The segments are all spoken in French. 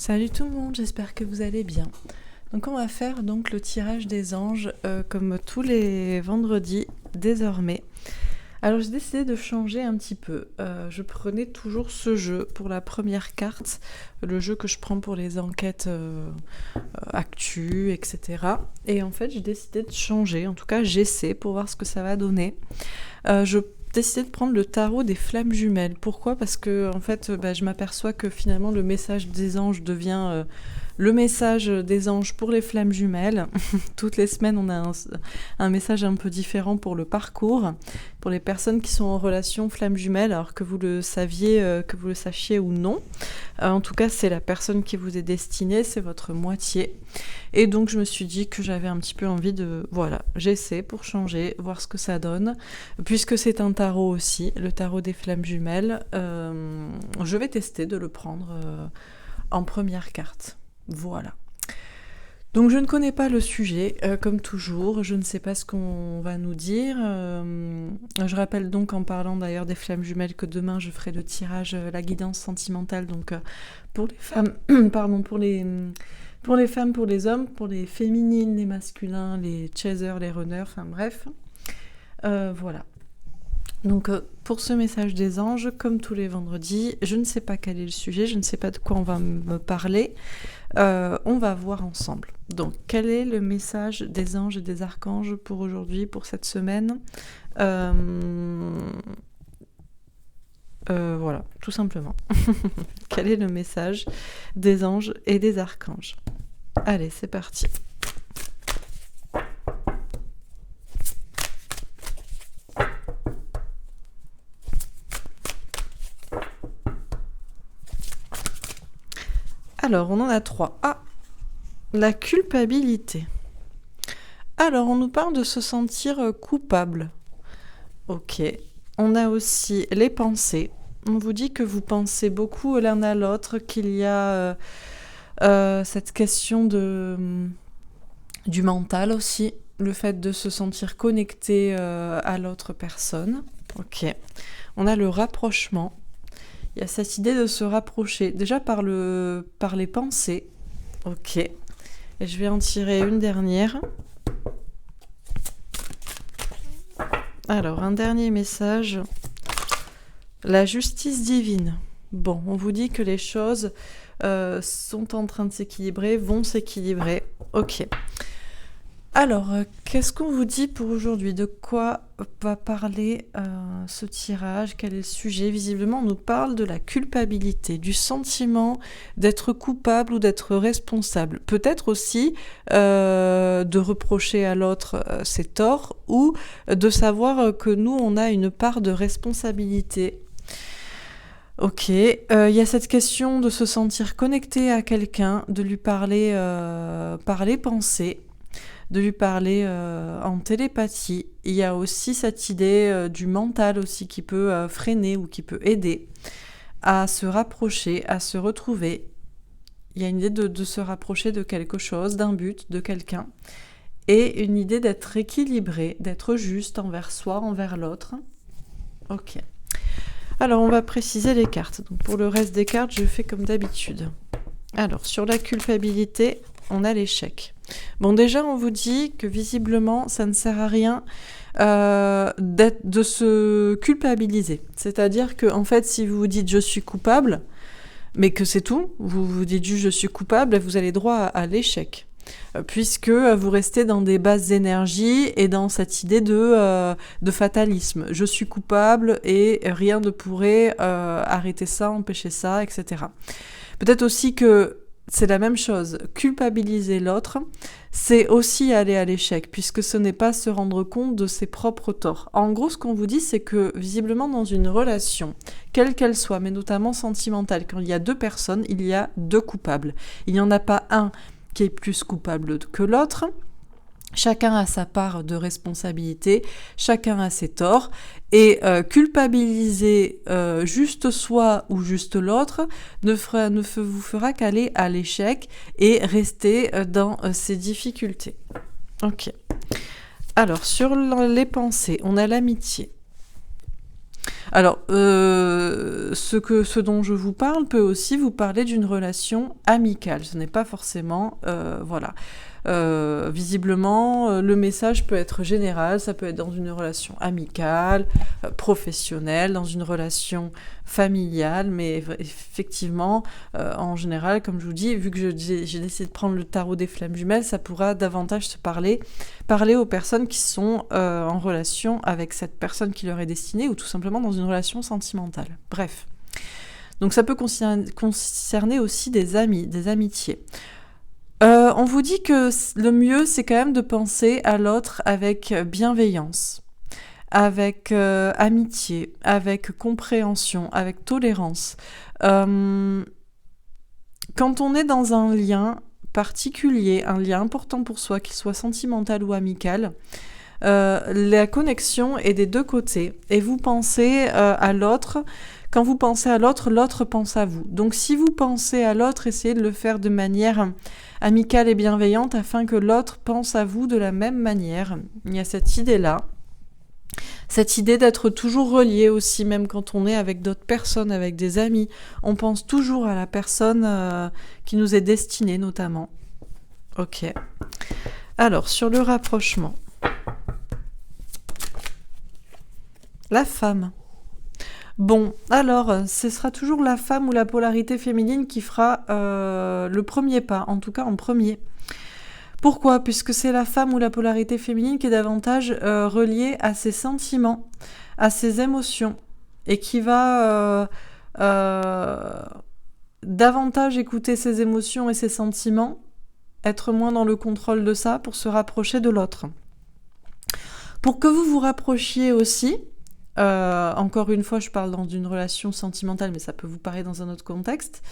Salut tout le monde, j'espère que vous allez bien. Donc on va faire donc le tirage des anges comme tous les vendredis désormais. Alors j'ai décidé de changer un petit peu. Je prenais toujours ce jeu pour la première carte, le jeu que je prends pour les enquêtes actu, etc. Et en fait j'ai décidé de changer, en tout cas j'essaie pour voir ce que ça va donner. Je décidé de prendre le tarot des flammes jumelles. Pourquoi ? Parce que en fait, je m'aperçois que finalement le message des anges devient le message des anges pour les flammes jumelles. Toutes les semaines, on a un message un peu différent pour le parcours, pour les personnes qui sont en relation flammes jumelles, alors que vous le saviez, que vous le sachiez ou non. En tout cas, c'est la personne qui vous est destinée, c'est votre moitié. Et donc, je me suis dit que j'avais un petit peu envie de... Voilà, j'essaie pour changer, voir ce que ça donne. Puisque c'est un tarot aussi, le tarot des flammes jumelles, je vais tester de le prendre en première carte. Voilà. Donc je ne connais pas le sujet, comme toujours, je ne sais pas ce qu'on va nous dire. Je rappelle donc en parlant d'ailleurs des flammes jumelles que demain je ferai le tirage, la guidance sentimentale, donc pour les femmes, pardon, pour les femmes, pour les hommes, pour les féminines, les masculins, les chasers, les runners, enfin bref. Voilà. Donc pour ce message des anges, comme tous les vendredis, je ne sais pas quel est le sujet, je ne sais pas de quoi on va me parler. On va voir ensemble. Donc quel est le message des anges et des archanges pour aujourd'hui, pour cette semaine ? Voilà, tout simplement. Quel est le message des anges et des archanges ? Allez, c'est parti. Alors, on en a 3. Ah, la culpabilité. Alors, on nous parle de se sentir coupable. Ok. On a aussi les pensées. On vous dit que vous pensez beaucoup l'un à l'autre, qu'il y a cette question du mental aussi, le fait de se sentir connecté à l'autre personne. Ok. On a le rapprochement. Il y a cette idée de se rapprocher, déjà par les pensées. Ok. Et je vais en tirer une dernière. Alors, un dernier message. La justice divine. Bon, on vous dit que les choses sont en train de s'équilibrer, vont s'équilibrer. Ok. Alors, qu'est-ce qu'on vous dit pour aujourd'hui ? De quoi va parler ce tirage ? Quel est le sujet ? Visiblement, on nous parle de la culpabilité, du sentiment d'être coupable ou d'être responsable. Peut-être aussi de reprocher à l'autre ses torts ou de savoir que nous, on a une part de responsabilité. Ok, y a cette question de se sentir connecté à quelqu'un, de lui parler par les pensées, de lui parler en télépathie. Il y a aussi cette idée du mental aussi qui peut freiner ou qui peut aider à se rapprocher, à se retrouver. Il y a une idée de se rapprocher de quelque chose, d'un but, de quelqu'un. Et une idée d'être équilibré, d'être juste envers soi, envers l'autre. Ok. Alors, on va préciser les cartes. Donc, pour le reste des cartes, je fais comme d'habitude. Alors, sur la culpabilité, on a l'échec. Bon, déjà, on vous dit que visiblement, ça ne sert à rien de se culpabiliser. C'est-à-dire que, en fait, si vous vous dites « je suis coupable », mais que c'est tout, vous vous dites juste « je suis coupable », vous allez droit à l'échec. Puisque vous restez dans des basses énergies et dans cette idée de fatalisme. Je suis coupable et rien ne pourrait arrêter ça, empêcher ça, etc. Peut-être aussi que c'est la même chose. Culpabiliser l'autre, c'est aussi aller à l'échec, puisque ce n'est pas se rendre compte de ses propres torts. En gros, ce qu'on vous dit, c'est que visiblement dans une relation, quelle qu'elle soit, mais notamment sentimentale, quand il y a deux personnes, il y a deux coupables. Il n'y en a pas un qui est plus coupable que l'autre. Chacun a sa part de responsabilité, chacun a ses torts, et culpabiliser juste soi ou juste l'autre ne vous fera qu'aller à l'échec et rester dans ces difficultés. Ok. Alors, sur les pensées, on a l'amitié. Alors, ce dont je vous parle peut aussi vous parler d'une relation amicale. Ce n'est pas forcément... voilà. Visiblement, le message peut être général, ça peut être dans une relation amicale, professionnelle, dans une relation familiale, mais effectivement, en général, comme je vous dis, vu que j'ai décidé de prendre le tarot des flammes jumelles, ça pourra davantage se parler aux personnes qui sont en relation avec cette personne qui leur est destinée, ou tout simplement dans une relation sentimentale. Bref. Donc ça peut concerner aussi des amis, des amitiés. On vous dit que le mieux, c'est quand même de penser à l'autre avec bienveillance, avec amitié, avec compréhension, avec tolérance. Quand on est dans un lien particulier, un lien important pour soi, qu'il soit sentimental ou amical, la connexion est des deux côtés. Et vous pensez à l'autre. Quand vous pensez à l'autre, l'autre pense à vous. Donc si vous pensez à l'autre, essayez de le faire de manière amicale et bienveillante afin que l'autre pense à vous de la même manière. Il y a cette idée-là. Cette idée d'être toujours relié aussi, même quand on est avec d'autres personnes, avec des amis. On pense toujours à la personne qui nous est destinée notamment. Ok. Alors, sur le rapprochement. La femme. Bon, alors, ce sera toujours la femme ou la polarité féminine qui fera le premier pas, en tout cas en premier. Pourquoi ? Puisque c'est la femme ou la polarité féminine qui est davantage reliée à ses sentiments, à ses émotions, et qui va davantage écouter ses émotions et ses sentiments, être moins dans le contrôle de ça pour se rapprocher de l'autre. Pour que vous vous rapprochiez aussi, encore une fois, je parle dans une relation sentimentale, mais ça peut vous paraître dans un autre contexte,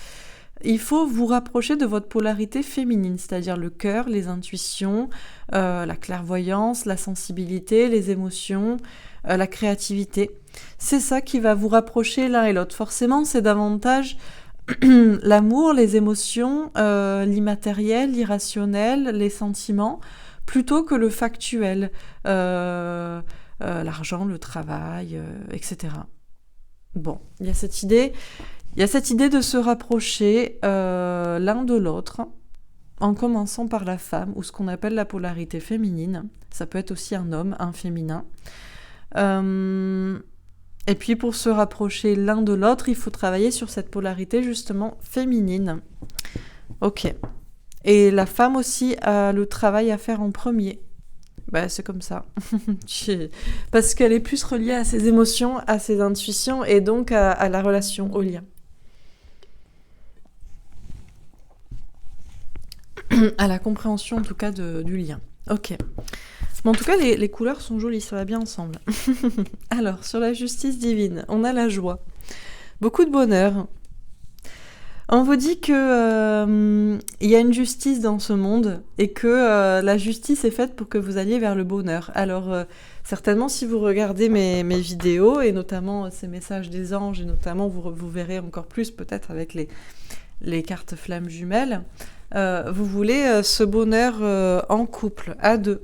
il faut vous rapprocher de votre polarité féminine, c'est-à-dire le cœur, les intuitions, la clairvoyance, la sensibilité, les émotions, la créativité. C'est ça qui va vous rapprocher l'un et l'autre. Forcément, c'est davantage l'amour, les émotions, l'immatériel, l'irrationnel, les sentiments, plutôt que le factuel. L'argent, le travail, etc. Bon, il y a cette idée de se rapprocher l'un de l'autre, en commençant par la femme, ou ce qu'on appelle la polarité féminine. Ça peut être aussi un homme, un féminin. Et puis pour se rapprocher l'un de l'autre, il faut travailler sur cette polarité justement féminine. Ok. Et la femme aussi a le travail à faire en premier. Bah, c'est comme ça. Parce qu'elle est plus reliée à ses émotions, à ses intuitions et donc à la relation, au lien. À la compréhension en tout cas du lien. Ok. Bon, en tout cas, les couleurs sont jolies, ça va bien ensemble. Alors, sur la justice divine, on a la joie. Beaucoup de bonheur. On vous dit que y a une justice dans ce monde et que la justice est faite pour que vous alliez vers le bonheur. Alors, certainement, si vous regardez mes vidéos, et notamment ces messages des anges, et notamment, vous verrez encore plus peut-être avec les cartes flammes jumelles, vous voulez ce bonheur en couple, à deux.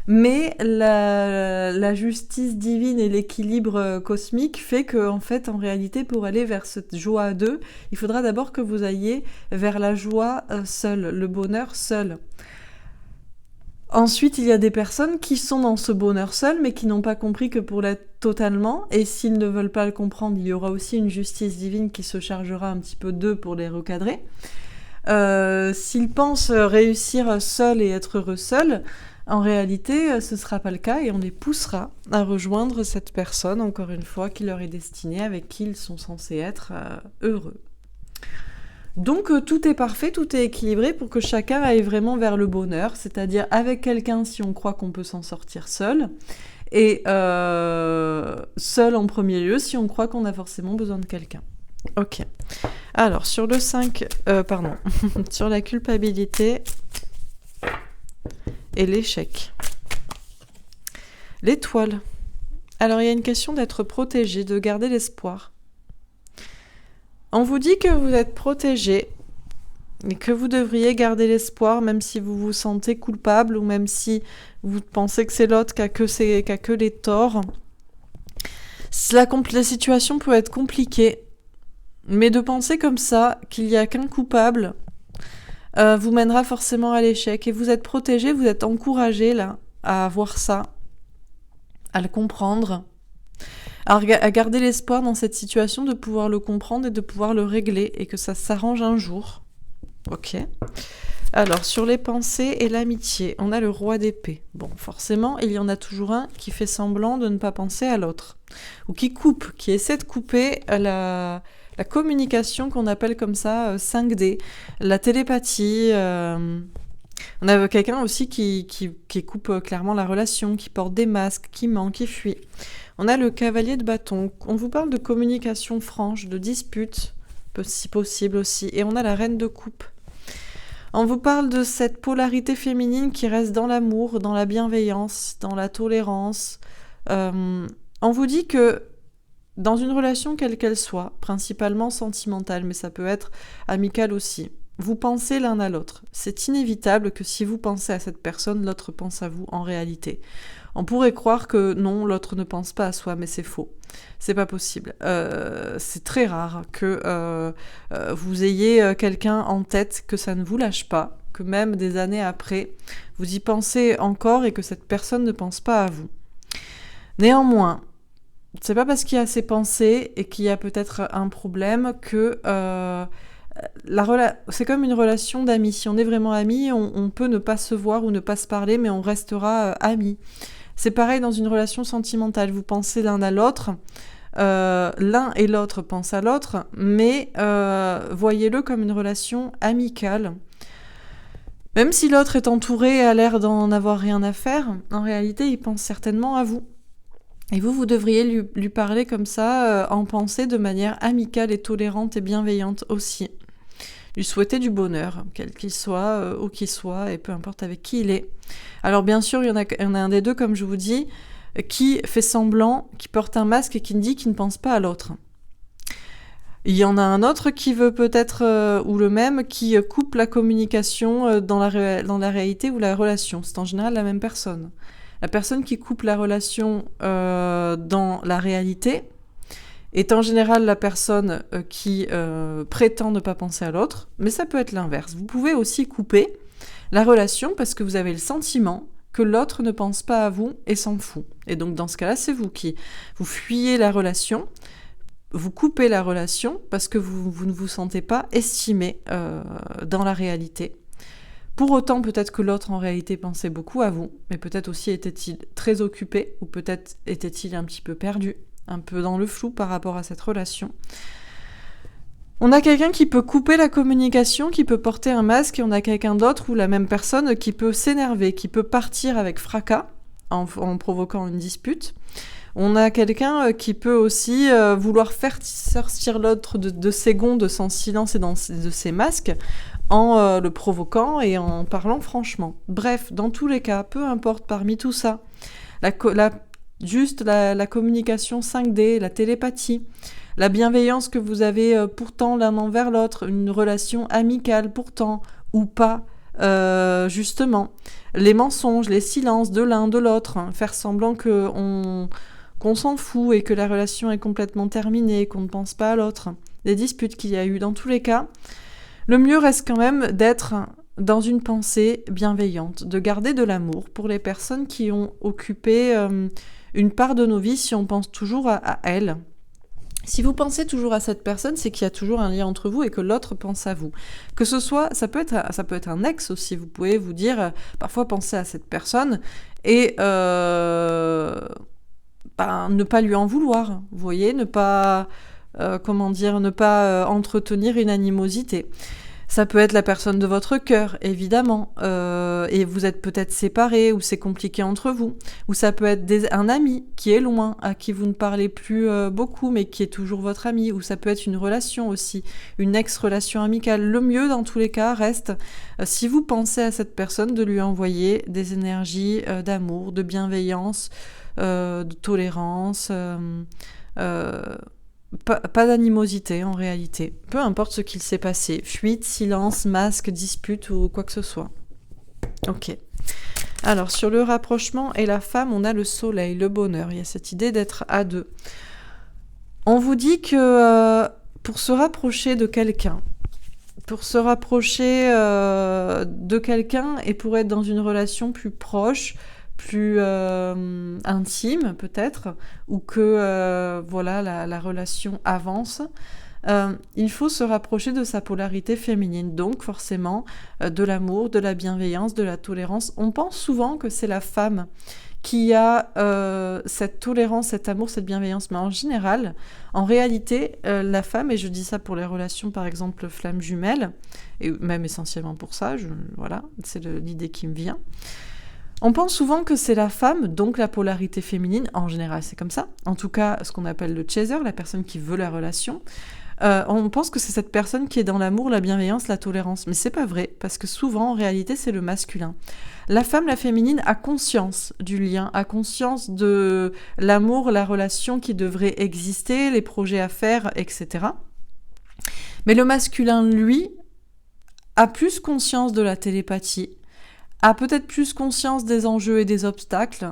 Mais la justice divine et l'équilibre cosmique fait que, en fait, en réalité, pour aller vers cette joie à deux, il faudra d'abord que vous alliez vers la joie seule, le bonheur seul. Ensuite, il y a des personnes qui sont dans ce bonheur seul, mais qui n'ont pas compris que pour l'être totalement, et s'ils ne veulent pas le comprendre, il y aura aussi une justice divine qui se chargera un petit peu d'eux pour les recadrer. S'ils pensent réussir seuls et être heureux seuls, en réalité, ce ne sera pas le cas et on les poussera à rejoindre cette personne, encore une fois, qui leur est destinée, avec qui ils sont censés être heureux. Donc tout est parfait, tout est équilibré pour que chacun aille vraiment vers le bonheur, c'est-à-dire avec quelqu'un si on croit qu'on peut s'en sortir seul, et seul en premier lieu si on croit qu'on a forcément besoin de quelqu'un. Ok. Alors, sur le 5, sur la culpabilité et l'échec. L'étoile. Alors, il y a une question d'être protégé, de garder l'espoir. On vous dit que vous êtes protégé et que vous devriez garder l'espoir même si vous vous sentez coupable ou même si vous pensez que c'est l'autre qui a que les torts. La situation peut être compliquée, mais de penser comme ça, qu'il n'y a qu'un coupable, vous mènera forcément à l'échec. Et vous êtes protégé, vous êtes encouragé là, à voir ça, à le comprendre, à garder l'espoir dans cette situation de pouvoir le comprendre et de pouvoir le régler, et que ça s'arrange un jour. Ok. Alors, sur les pensées et l'amitié, on a le roi d'épée. Bon, forcément, il y en a toujours un qui fait semblant de ne pas penser à l'autre. Ou qui coupe, qui essaie de couper la communication qu'on appelle comme ça 5D. La télépathie. On a quelqu'un aussi qui coupe clairement la relation, qui porte des masques, qui ment, qui fuit. On a le cavalier de bâton. On vous parle de communication franche, de dispute, si possible aussi. Et on a la reine de coupe. On vous parle de cette polarité féminine qui reste dans l'amour, dans la bienveillance, dans la tolérance. On vous dit que dans une relation quelle qu'elle soit, principalement sentimentale, mais ça peut être amicale aussi, vous pensez l'un à l'autre. C'est inévitable que si vous pensez à cette personne, l'autre pense à vous en réalité. On pourrait croire que non, l'autre ne pense pas à soi, mais c'est faux. C'est pas possible. C'est très rare que vous ayez quelqu'un en tête, que ça ne vous lâche pas, que même des années après, vous y pensez encore et que cette personne ne pense pas à vous. Néanmoins, c'est pas parce qu'il y a ces pensées et qu'il y a peut-être un problème que c'est comme une relation d'amis. Si on est vraiment amis, on peut ne pas se voir ou ne pas se parler, mais on restera amis. C'est pareil dans une relation sentimentale. Vous pensez l'un à l'autre, l'un et l'autre pensent à l'autre, mais voyez-le comme une relation amicale. Même si l'autre est entouré et a l'air d'en avoir rien à faire, en réalité, il pense certainement à vous. Et vous devriez lui parler comme ça, en pensée, de manière amicale et tolérante et bienveillante aussi. Lui souhaiter du bonheur, quel qu'il soit, où qu'il soit, et peu importe avec qui il est. Alors bien sûr, il y en a un des deux, comme je vous dis, qui fait semblant, qui porte un masque et qui dit qu'il ne pense pas à l'autre. Il y en a un autre qui veut peut-être, ou le même, qui coupe la communication dans la réalité ou la relation. C'est en général la même personne. La personne qui coupe la relation dans la réalité est en général la personne qui prétend ne pas penser à l'autre, mais ça peut être l'inverse. Vous pouvez aussi couper la relation parce que vous avez le sentiment que l'autre ne pense pas à vous et s'en fout. Et donc dans ce cas-là, c'est vous qui vous fuyez la relation, vous coupez la relation parce que vous ne vous sentez pas estimé dans la réalité. Pour autant, peut-être que l'autre en réalité pensait beaucoup à vous, mais peut-être aussi était-il très occupé, ou peut-être était-il un petit peu perdu, un peu dans le flou par rapport à cette relation. On a quelqu'un qui peut couper la communication, qui peut porter un masque, et on a quelqu'un d'autre ou la même personne qui peut s'énerver, qui peut partir avec fracas en provoquant une dispute. On a quelqu'un qui peut aussi vouloir faire sortir l'autre de ses gonds, de son silence et de ses masques, en le provoquant et en parlant franchement. Bref, dans tous les cas, peu importe parmi tout ça, la communication 5D, la télépathie, la bienveillance que vous avez pourtant l'un envers l'autre, une relation amicale pourtant, ou pas, justement, les mensonges, les silences de l'un, de l'autre, faire semblant qu'on s'en fout et que la relation est complètement terminée, qu'on ne pense pas à l'autre, les disputes qu'il y a eu dans tous les cas, le mieux reste quand même d'être dans une pensée bienveillante, de garder de l'amour pour les personnes qui ont occupé une part de nos vies, si on pense toujours à elles. Si vous pensez toujours à cette personne, c'est qu'il y a toujours un lien entre vous et que l'autre pense à vous. Que ce soit, ça peut être un ex aussi, vous pouvez vous dire, parfois penser à cette personne et ne pas lui en vouloir, vous voyez, ne pas entretenir une animosité. Ça peut être la personne de votre cœur, évidemment, et vous êtes peut-être séparés, ou c'est compliqué entre vous. Ou ça peut être un ami qui est loin, à qui vous ne parlez plus beaucoup, mais qui est toujours votre ami. Ou ça peut être une relation aussi, une ex-relation amicale. Le mieux, dans tous les cas, reste, si vous pensez à cette personne, de lui envoyer des énergies d'amour, de bienveillance, de tolérance, pas d'animosité en réalité, peu importe ce qu'il s'est passé, fuite, silence, masque, dispute ou quoi que ce soit. Ok. Alors sur le rapprochement et la femme, on a le soleil, le bonheur, il y a cette idée d'être à deux. On vous dit que pour se rapprocher de quelqu'un, et pour être dans une relation plus proche, plus intime peut-être, ou que la relation avance, il faut se rapprocher de sa polarité féminine, donc forcément de l'amour, de la bienveillance, de la tolérance. On pense souvent que c'est la femme qui a cette tolérance, cet amour, cette bienveillance, mais en réalité, la femme, et je dis ça pour les relations par exemple flammes jumelles, et même essentiellement pour ça, c'est l'idée qui me vient. On pense souvent que c'est la femme, donc la polarité féminine, en général c'est comme ça, en tout cas ce qu'on appelle le chaser, la personne qui veut la relation. On pense que c'est cette personne qui est dans l'amour, la bienveillance, la tolérance, mais c'est pas vrai, parce que souvent en réalité c'est le masculin. La femme, la féminine, a conscience du lien, a conscience de l'amour, la relation qui devrait exister, les projets à faire, etc. Mais le masculin, lui, a plus conscience de la télépathie, a peut-être plus conscience des enjeux et des obstacles,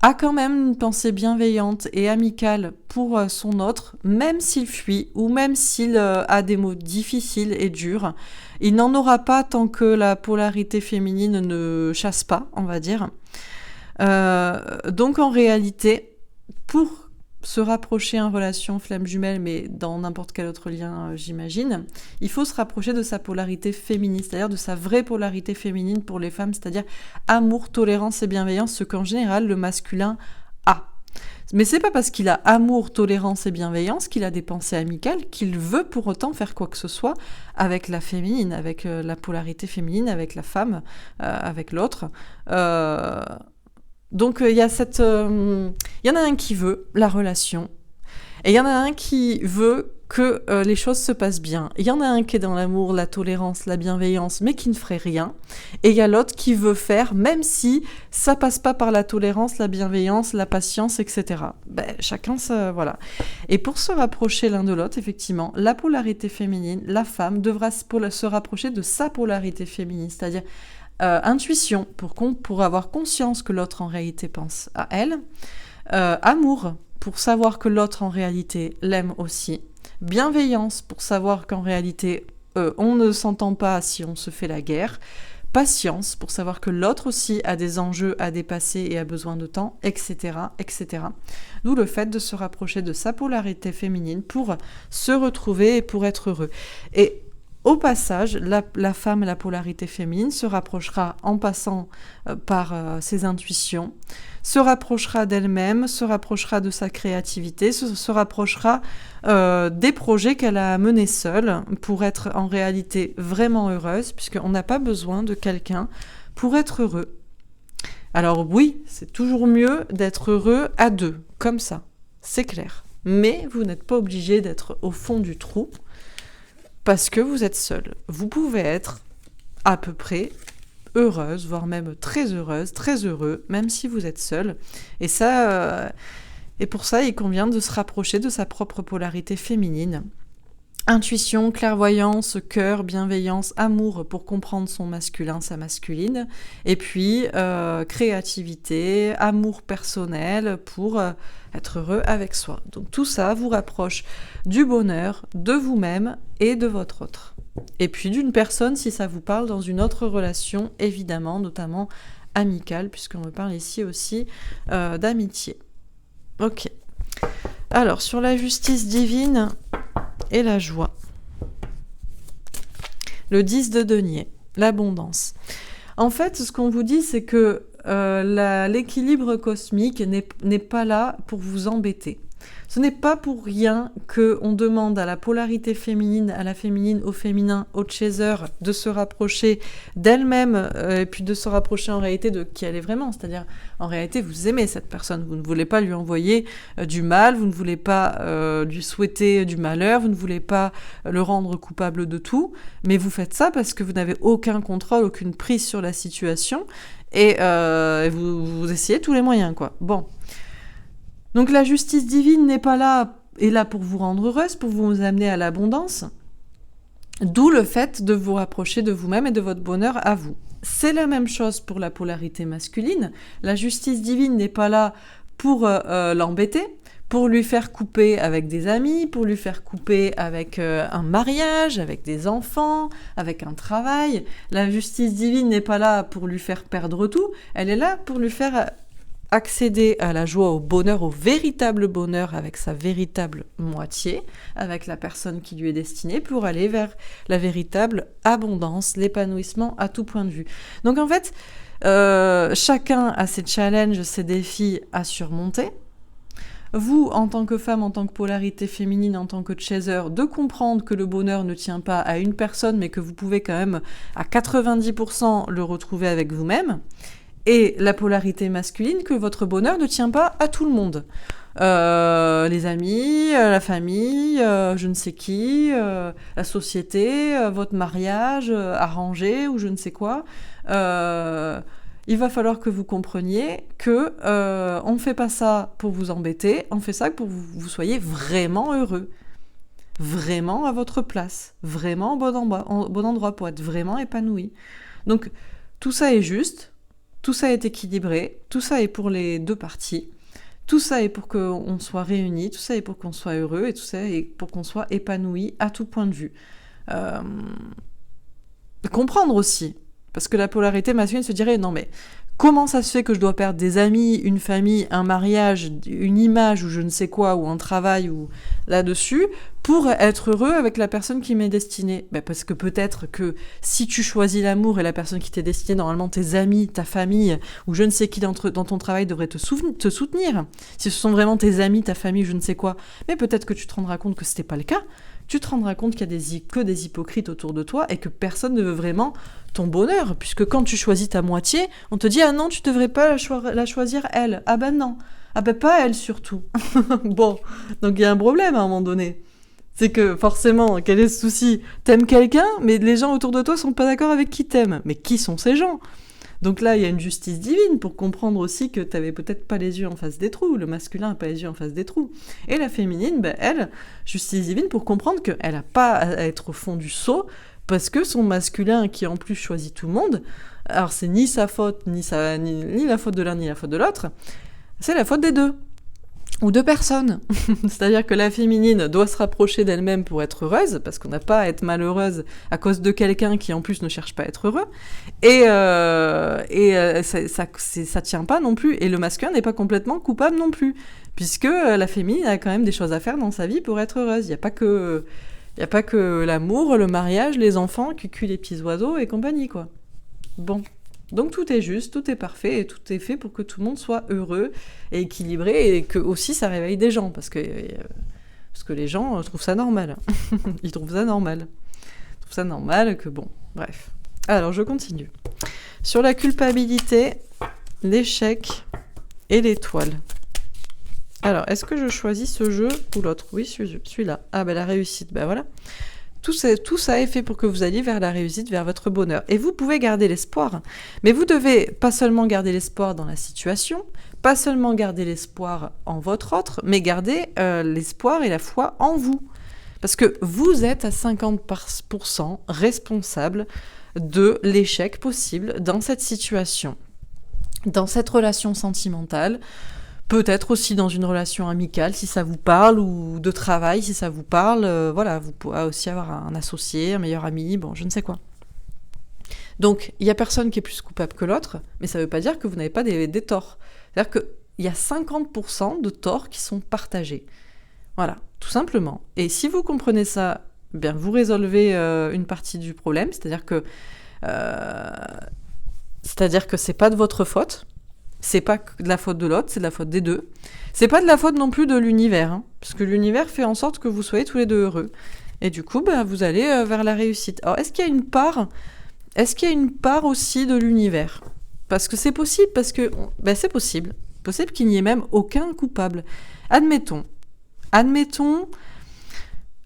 a quand même une pensée bienveillante et amicale pour son autre, même s'il fuit ou même s'il a des mots difficiles et durs. Il n'en aura pas tant que la polarité féminine ne chasse pas, on va dire. Donc en réalité, pour se rapprocher en relation flamme jumelle, mais dans n'importe quel autre lien, j'imagine, il faut se rapprocher de sa polarité féminine, c'est-à-dire de sa vraie polarité féminine pour les femmes, c'est-à-dire amour, tolérance et bienveillance, ce qu'en général le masculin a. Mais c'est pas parce qu'il a amour, tolérance et bienveillance qu'il a des pensées amicales qu'il veut pour autant faire quoi que ce soit avec la féminine, avec la polarité féminine, avec la femme, avec l'autre. Donc il y en a un qui veut la relation, et il y en a un qui veut que les choses se passent bien. Il y en a un qui est dans l'amour, la tolérance, la bienveillance, mais qui ne ferait rien. Et il y a l'autre qui veut faire, même si ça passe pas par la tolérance, la bienveillance, la patience, etc. Chacun ça, voilà. Et pour se rapprocher l'un de l'autre, effectivement, la polarité féminine, la femme devra se rapprocher de sa polarité féminine, c'est-à-dire intuition, pour avoir conscience que l'autre en réalité pense à elle. Amour, pour savoir que l'autre en réalité l'aime aussi. Bienveillance, pour savoir qu'en réalité on ne s'entend pas si on se fait la guerre. Patience, pour savoir que l'autre aussi a des enjeux à dépasser et a besoin de temps, etc., etc. D'où le fait de se rapprocher de sa polarité féminine pour se retrouver et pour être heureux. Et au passage, la femme, la polarité féminine, se rapprochera en passant par ses intuitions, se rapprochera d'elle-même, se rapprochera de sa créativité, se rapprochera des projets qu'elle a menés seule pour être en réalité vraiment heureuse, puisqu'on n'a pas besoin de quelqu'un pour être heureux. Alors oui, c'est toujours mieux d'être heureux à deux, comme ça, c'est clair. Mais vous n'êtes pas obligé d'être au fond du trou, parce que vous êtes seul. Vous pouvez être à peu près heureuse, voire même très heureuse, très heureux, même si vous êtes seul. Et ça, et pour ça, il convient de se rapprocher de sa propre polarité féminine. Intuition, clairvoyance, cœur, bienveillance, amour pour comprendre son masculin, sa masculine. Et puis, créativité, amour personnel pour être heureux avec soi. Donc tout ça vous rapproche du bonheur, de vous-même et de votre autre. Et puis d'une personne, si ça vous parle, dans une autre relation, évidemment, notamment amicale, puisqu'on me parle ici aussi d'amitié. Ok. Alors, sur la justice divine et la joie. Le 10 de denier, l'abondance. En fait, ce qu'on vous dit, c'est que l'équilibre cosmique n'est pas là pour vous embêter. Ce n'est pas pour rien qu'on demande à la polarité féminine, à la féminine, au féminin, au chaser, de se rapprocher d'elle-même et puis de se rapprocher en réalité de qui elle est vraiment. C'est-à-dire, en réalité, vous aimez cette personne. Vous ne voulez pas lui envoyer du mal, vous ne voulez pas lui souhaiter du malheur, vous ne voulez pas le rendre coupable de tout, mais vous faites ça parce que vous n'avez aucun contrôle, aucune prise sur la situation et vous essayez tous les moyens, quoi. Bon. Donc la justice divine est là pour vous rendre heureuse, pour vous amener à l'abondance, d'où le fait de vous rapprocher de vous-même et de votre bonheur à vous. C'est la même chose pour la polarité masculine. La justice divine n'est pas là pour l'embêter, pour lui faire couper avec des amis, pour lui faire couper avec un mariage, avec des enfants, avec un travail. La justice divine n'est pas là pour lui faire perdre tout, elle est là pour lui faire accéder à la joie, au bonheur, au véritable bonheur avec sa véritable moitié, avec la personne qui lui est destinée, pour aller vers la véritable abondance, l'épanouissement à tout point de vue. Donc en fait, chacun a ses challenges, ses défis à surmonter. Vous, en tant que femme, en tant que polarité féminine, en tant que chaser, de comprendre que le bonheur ne tient pas à une personne, mais que vous pouvez quand même à 90% le retrouver avec vous-même. Et la polarité masculine, que votre bonheur ne tient pas à tout le monde. Les amis, la famille, je ne sais qui, la société, votre mariage arrangé ou je ne sais quoi. Il va falloir que vous compreniez que on ne fait pas ça pour vous embêter, on fait ça pour que vous soyez vraiment heureux, vraiment à votre place, vraiment au bon endroit pour être vraiment épanoui. Donc tout ça est juste. Tout ça est équilibré, tout ça est pour les deux parties, tout ça est pour qu'on soit réunis, tout ça est pour qu'on soit heureux, et tout ça est pour qu'on soit épanoui à tout point de vue. Comprendre aussi, parce que la polarité masculine se dirait, non mais comment ça se fait que je dois perdre des amis, une famille, un mariage, une image ou je ne sais quoi, ou un travail ou là-dessus, pour être heureux avec la personne qui m'est destinée? Parce que peut-être que si tu choisis l'amour et la personne qui t'est destinée, normalement tes amis, ta famille, ou je ne sais qui dans ton travail devrait te soutenir. Si ce sont vraiment tes amis, ta famille, je ne sais quoi. Mais peut-être que tu te rendras compte que ce n'était pas le cas. Tu te rendras compte qu'il y a que des hypocrites autour de toi et que personne ne veut vraiment ton bonheur. Puisque quand tu choisis ta moitié, on te dit « Ah non, tu devrais pas la choisir elle. Ah ben non. Ah ben pas elle surtout. » Bon, donc il y a un problème à un moment donné. C'est que forcément, quel est le souci? T'aimes quelqu'un, mais les gens autour de toi sont pas d'accord avec qui t'aimes. Mais qui sont ces gens? Donc là, il y a une justice divine pour comprendre aussi que t'avais peut-être pas les yeux en face des trous. Le masculin n'a pas les yeux en face des trous. Et la féminine, elle, justice divine pour comprendre qu'elle n'a pas à être au fond du seau, parce que son masculin, qui en plus choisit tout le monde, alors c'est ni sa faute, ni la faute de l'un, ni la faute de l'autre, c'est la faute des deux. Ou deux personnes. C'est-à-dire que la féminine doit se rapprocher d'elle-même pour être heureuse, parce qu'on n'a pas à être malheureuse à cause de quelqu'un qui en plus ne cherche pas à être heureux. Et ça tient pas non plus. Et le masculin n'est pas complètement coupable non plus, puisque la féminine a quand même des choses à faire dans sa vie pour être heureuse. Il n'y a pas que l'amour, le mariage, les enfants, cucu les petits oiseaux et compagnie, quoi. Bon. Donc tout est juste, tout est parfait et tout est fait pour que tout le monde soit heureux et équilibré et que aussi ça réveille des gens parce que les gens trouvent ça normal. Ils trouvent ça normal. Ils trouvent ça normal que bon, bref. Alors je continue. Sur la culpabilité, l'échec et l'étoile. Alors, est-ce que je choisis ce jeu ou l'autre? Oui, celui-là. Ah ben la réussite, ben voilà. Tout ça est fait pour que vous alliez vers la réussite, vers votre bonheur. Et vous pouvez garder l'espoir. Mais vous devez pas seulement garder l'espoir dans la situation, pas seulement garder l'espoir en votre autre, mais garder l'espoir et la foi en vous. Parce que vous êtes à 50% responsable de l'échec possible dans cette situation, dans cette relation sentimentale, peut-être aussi dans une relation amicale, si ça vous parle, ou de travail, si ça vous parle. Voilà, vous pourrez aussi avoir un associé, un meilleur ami, bon, je ne sais quoi. Donc, il n'y a personne qui est plus coupable que l'autre, mais ça ne veut pas dire que vous n'avez pas des torts. C'est-à-dire qu'il y a 50% de torts qui sont partagés. Voilà, tout simplement. Et si vous comprenez ça, bien, vous résolvez une partie du problème, c'est-à-dire que c'est pas de votre faute. C'est pas de la faute de l'autre, c'est de la faute des deux. C'est pas de la faute non plus de l'univers, hein, parce que l'univers fait en sorte que vous soyez tous les deux heureux. Et du coup, vous allez vers la réussite. Alors, est-ce qu'il y a une part aussi de l'univers? Parce que c'est possible, c'est possible. Possible qu'il n'y ait même aucun coupable. Admettons,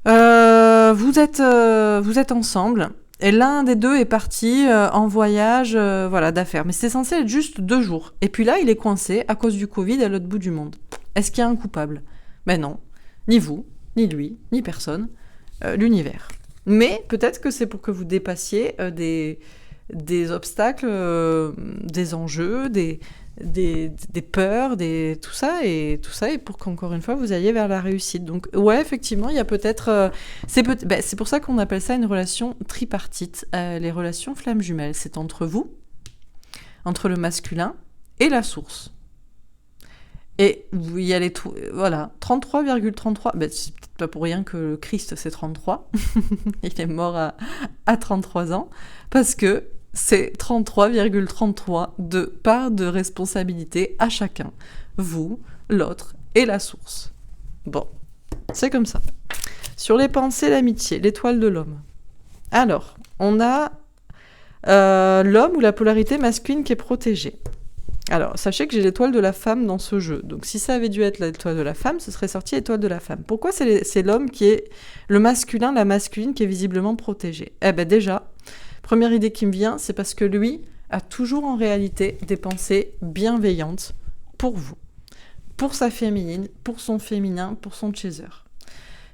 vous êtes ensemble. Et l'un des deux est parti en voyage d'affaires. Mais c'est censé être juste 2 jours. Et puis là, il est coincé à cause du Covid à l'autre bout du monde. Est-ce qu'il y a un coupable? Ben non. Ni vous, ni lui, ni personne. L'univers. Mais peut-être que c'est pour que vous dépassiez des obstacles, des enjeux, des des peurs, tout ça, et pour qu'encore une fois, vous alliez vers la réussite. Donc, ouais, effectivement, il y a peut-être... c'est pour ça qu'on appelle ça une relation tripartite. Les relations flammes jumelles, c'est entre vous, entre le masculin et la source. Et il y a les... Voilà, 33,33... c'est peut-être pas pour rien que le Christ, c'est 33. Il est mort à 33 ans. Parce que c'est 33,33 de part de responsabilité à chacun. Vous, l'autre et la source. Bon, c'est comme ça. Sur les pensées, l'amitié, l'étoile de l'homme. Alors, on a l'homme ou la polarité masculine qui est protégée. Alors, sachez que j'ai l'étoile de la femme dans ce jeu. Donc, si ça avait dû être l'étoile de la femme, ce serait sorti l'étoile de la femme. Pourquoi c'est l'homme qui est le masculin, la masculine qui est visiblement protégée ? Eh ben déjà, première idée qui me vient, c'est parce que lui a toujours en réalité des pensées bienveillantes pour vous, pour sa féminine, pour son féminin, pour son chaser.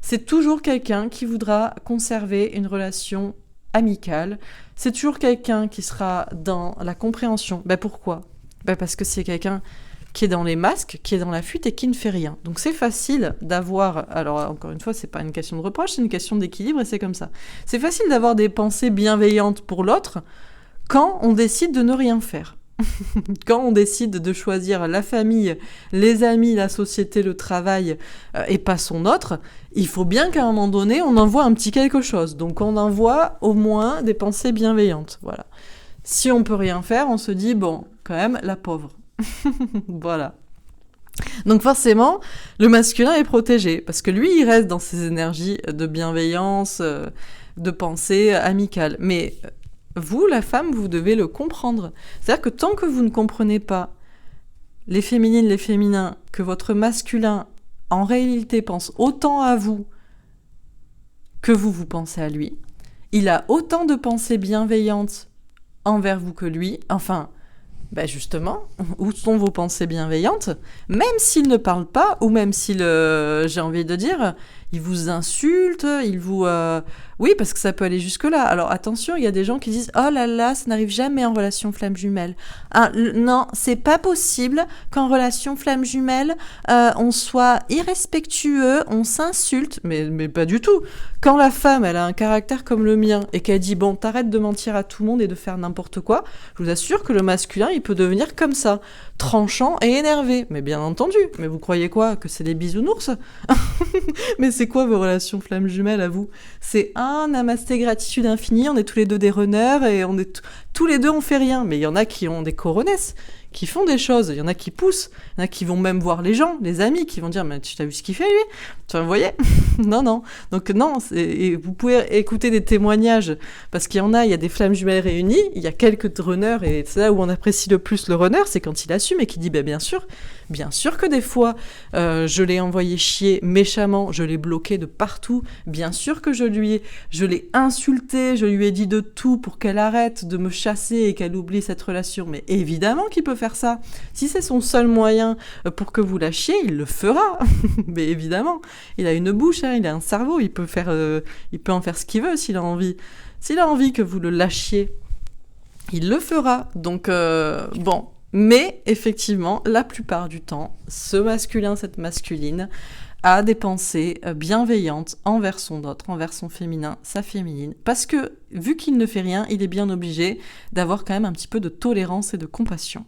C'est toujours quelqu'un qui voudra conserver une relation amicale. C'est toujours quelqu'un qui sera dans la compréhension. Pourquoi ? Parce que c'est quelqu'un qui est dans les masques, qui est dans la fuite et qui ne fait rien. Donc c'est facile d'avoir... Alors encore une fois, c'est pas une question de reproche, c'est une question d'équilibre et c'est comme ça. C'est facile d'avoir des pensées bienveillantes pour l'autre quand on décide de ne rien faire. Quand on décide de choisir la famille, les amis, la société, le travail et pas son autre, il faut bien qu'à un moment donné, on envoie un petit quelque chose. Donc on envoie au moins des pensées bienveillantes. Voilà. Si on peut rien faire, on se dit, bon, quand même, la pauvre. Voilà. Donc forcément, le masculin est protégé, parce que lui, il reste dans ses énergies de bienveillance, de pensée amicale. Mais vous, la femme, vous devez le comprendre. C'est-à-dire que tant que vous ne comprenez pas les féminines, les féminins, que votre masculin, en réalité, pense autant à vous que vous pensez à lui, il a autant de pensées bienveillantes envers vous que lui, enfin, justement, où sont vos pensées bienveillantes ? Même s'il ne parle pas, ou même s'il, j'ai envie de dire, il vous insulte, il vous... Oui, parce que ça peut aller jusque-là. Alors attention, il y a des gens qui disent « Oh là là, ça n'arrive jamais en relation flamme jumelle. » Non, c'est pas possible qu'en relation flamme jumelle, on soit irrespectueux, on s'insulte, mais pas du tout. Quand la femme, elle a un caractère comme le mien, et qu'elle dit « Bon, t'arrêtes de mentir à tout le monde et de faire n'importe quoi », je vous assure que le masculin, il peut devenir comme ça, tranchant et énervé. Mais bien entendu, mais vous croyez quoi ? Que c'est des bisounours ? Mais c'est quoi vos relations flammes jumelles à vous ? C'est un namasté gratitude infinie, on est tous les deux des runners et on est tous les deux on fait rien. Mais il y en a qui ont des coronesses, qui font des choses, il y en a qui poussent, il y en a qui vont même voir les gens, les amis, qui vont dire « Mais tu as vu ce qu'il fait lui ?» Enfin, vous voyez ? Non. Donc non, et vous pouvez écouter des témoignages, parce qu'il y en a, il y a des flammes jumelles réunies, il y a quelques runners, et c'est là où on apprécie le plus le runner, c'est quand il assume et qu'il dit bien sûr que des fois, je l'ai envoyé chier méchamment, je l'ai bloqué de partout, bien sûr que je l'ai insulté, je lui ai dit de tout pour qu'elle arrête de me chasser et qu'elle oublie cette relation, mais évidemment qu'il peut faire ça. Si c'est son seul moyen pour que vous lâchiez, il le fera. Mais évidemment, il a une bouche, il a un cerveau, il peut en faire ce qu'il veut s'il a envie. S'il a envie que vous le lâchiez, il le fera. Donc, bon. Mais effectivement, la plupart du temps, ce masculin, cette masculine, a des pensées bienveillantes envers son autre, envers son féminin, sa féminine. Parce que, vu qu'il ne fait rien, il est bien obligé d'avoir quand même un petit peu de tolérance et de compassion.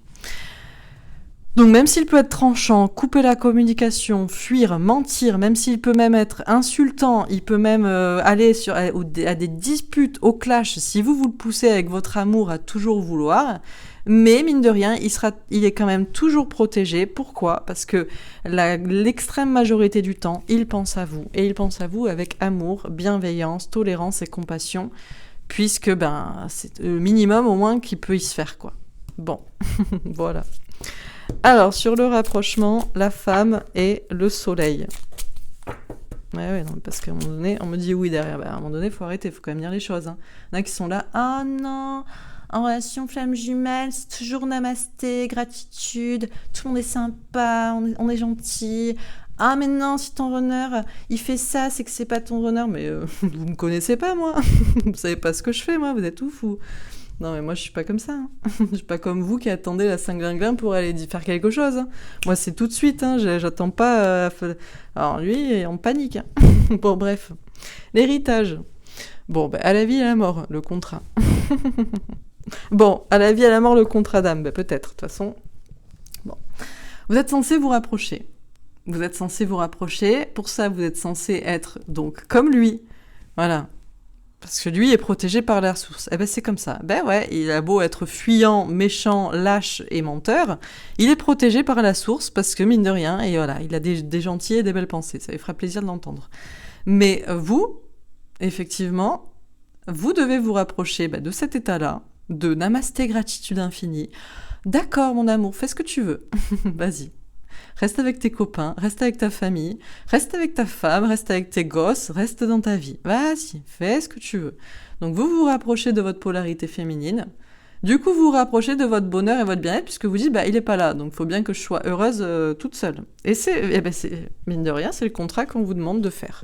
Donc même s'il peut être tranchant, couper la communication, fuir, mentir, même s'il peut même être insultant, il peut même aller à des disputes, au clash, si vous le poussez avec votre amour à toujours vouloir, mais mine de rien, il est quand même toujours protégé. Pourquoi ? Parce que l'extrême majorité du temps, il pense à vous, et il pense à vous avec amour, bienveillance, tolérance et compassion, puisque c'est le minimum au moins qu'il peut y se faire, quoi. Bon, voilà. Alors, sur le rapprochement, la femme et le soleil. Ouais, non, parce qu'à un moment donné, on me dit oui derrière. À un moment donné, il faut arrêter, il faut quand même dire les choses. Hein. Il y en a qui sont là, ah non, en relation flamme jumelle, c'est toujours namasté, gratitude, tout le monde est sympa, on est gentil. Ah mais non, si ton runner, il fait ça, c'est que c'est pas ton runner. Mais vous me connaissez pas, moi. Vous savez pas ce que je fais, moi, vous êtes tout fou. Non, mais moi, je suis pas comme ça. Hein. Je suis pas comme vous qui attendez la Saint-Glinglin pour aller faire quelque chose. Hein. Moi, c'est tout de suite. Hein. J'attends pas... Alors, lui, il est en panique. Hein. Bon, bref. L'héritage. Bon, à la vie et à la mort, le contrat. Bon, à la vie et à la mort, le contrat d'âme. Peut-être, de toute façon. Bon. Vous êtes censé vous rapprocher. Vous êtes censé vous rapprocher. Pour ça, vous êtes censé être, donc, comme lui. Voilà. Parce que lui est protégé par la source. C'est comme ça. Ouais, il a beau être fuyant, méchant, lâche et menteur, il est protégé par la source parce que, mine de rien, et voilà, il a des gentils et des belles pensées. Ça lui fera plaisir de l'entendre. Mais vous, effectivement, vous devez vous rapprocher de cet état-là, de namasté gratitude infinie. D'accord, mon amour, fais ce que tu veux. Vas-y. Reste avec tes copains, reste avec ta famille, reste avec ta femme, reste avec tes gosses, reste dans ta vie. Vas-y, fais ce que tu veux. Donc vous vous rapprochez de votre polarité féminine. Du coup, vous vous rapprochez de votre bonheur et votre bien-être puisque vous dites, il est pas là. Donc il faut bien que je sois heureuse toute seule. Et c'est, mine de rien, c'est le contrat qu'on vous demande de faire.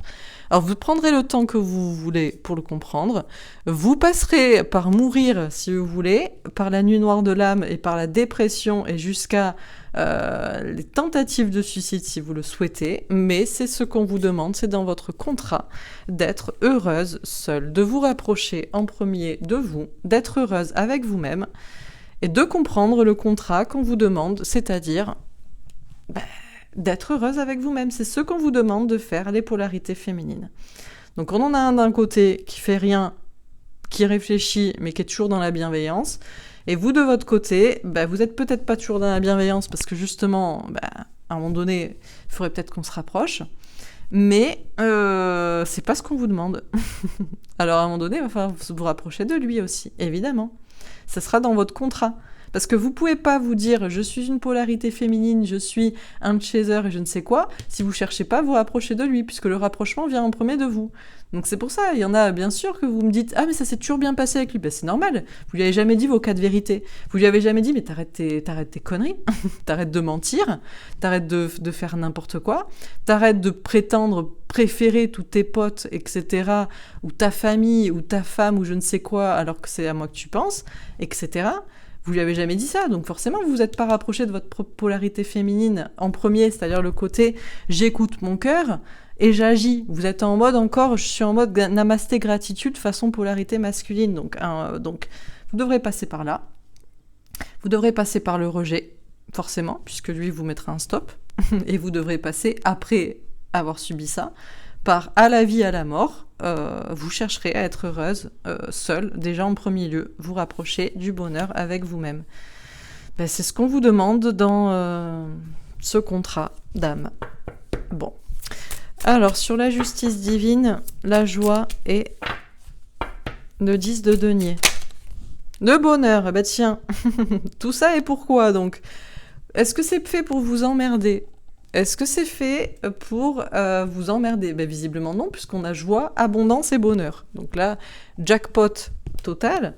Alors vous prendrez le temps que vous voulez pour le comprendre. Vous passerez par mourir, si vous voulez, par la nuit noire de l'âme et par la dépression et jusqu'à les tentatives de suicide si vous le souhaitez, mais c'est ce qu'on vous demande, c'est dans votre contrat d'être heureuse seule, de vous rapprocher en premier de vous, d'être heureuse avec vous-même et de comprendre le contrat qu'on vous demande, c'est-à-dire d'être heureuse avec vous-même. C'est ce qu'on vous demande de faire, les polarités féminines. Donc on en a un d'un côté qui fait rien, qui réfléchit, mais qui est toujours dans la bienveillance. Et vous, de votre côté, vous êtes peut-être pas toujours dans la bienveillance parce que justement, à un moment donné, il faudrait peut-être qu'on se rapproche. Mais c'est pas ce qu'on vous demande. Alors à un moment donné, il va falloir vous rapprocher de lui aussi, évidemment. Ça sera dans votre contrat. Parce que vous pouvez pas vous dire « je suis une polarité féminine, je suis un chaser et je ne sais quoi » si vous cherchez pas à vous rapprocher de lui, puisque le rapprochement vient en premier de vous. Donc c'est pour ça, il y en a bien sûr que vous me dites « ah mais ça s'est toujours bien passé avec lui ». C'est normal, vous lui avez jamais dit vos cas de vérité. Vous lui avez jamais dit « mais t'arrêtes tes conneries, t'arrêtes de mentir, t'arrêtes de faire n'importe quoi, t'arrêtes de prétendre préférer tous tes potes, etc. ou ta famille, ou ta femme, ou je ne sais quoi, alors que c'est à moi que tu penses, etc. » Vous lui avez jamais dit ça, donc forcément vous vous êtes pas rapproché de votre polarité féminine en premier, c'est-à-dire le côté j'écoute mon cœur et j'agis. Vous êtes en mode je suis en mode namasté gratitude façon polarité masculine, donc vous devrez passer par là. Vous devrez passer par le rejet, forcément, puisque lui vous mettra un stop, et vous devrez passer après avoir subi ça par à la vie, à la mort. Vous chercherez à être heureuse, seule, déjà en premier lieu, vous rapprocher du bonheur avec vous-même. C'est ce qu'on vous demande dans ce contrat d'âme. Bon. Alors, sur la justice divine, la joie et le 10 de denier. Le bonheur, tiens, tout ça et pourquoi donc ? Est-ce que c'est fait pour vous emmerder ? Est-ce que c'est fait pour vous emmerder ? Visiblement non, puisqu'on a joie, abondance et bonheur. Donc là, jackpot total,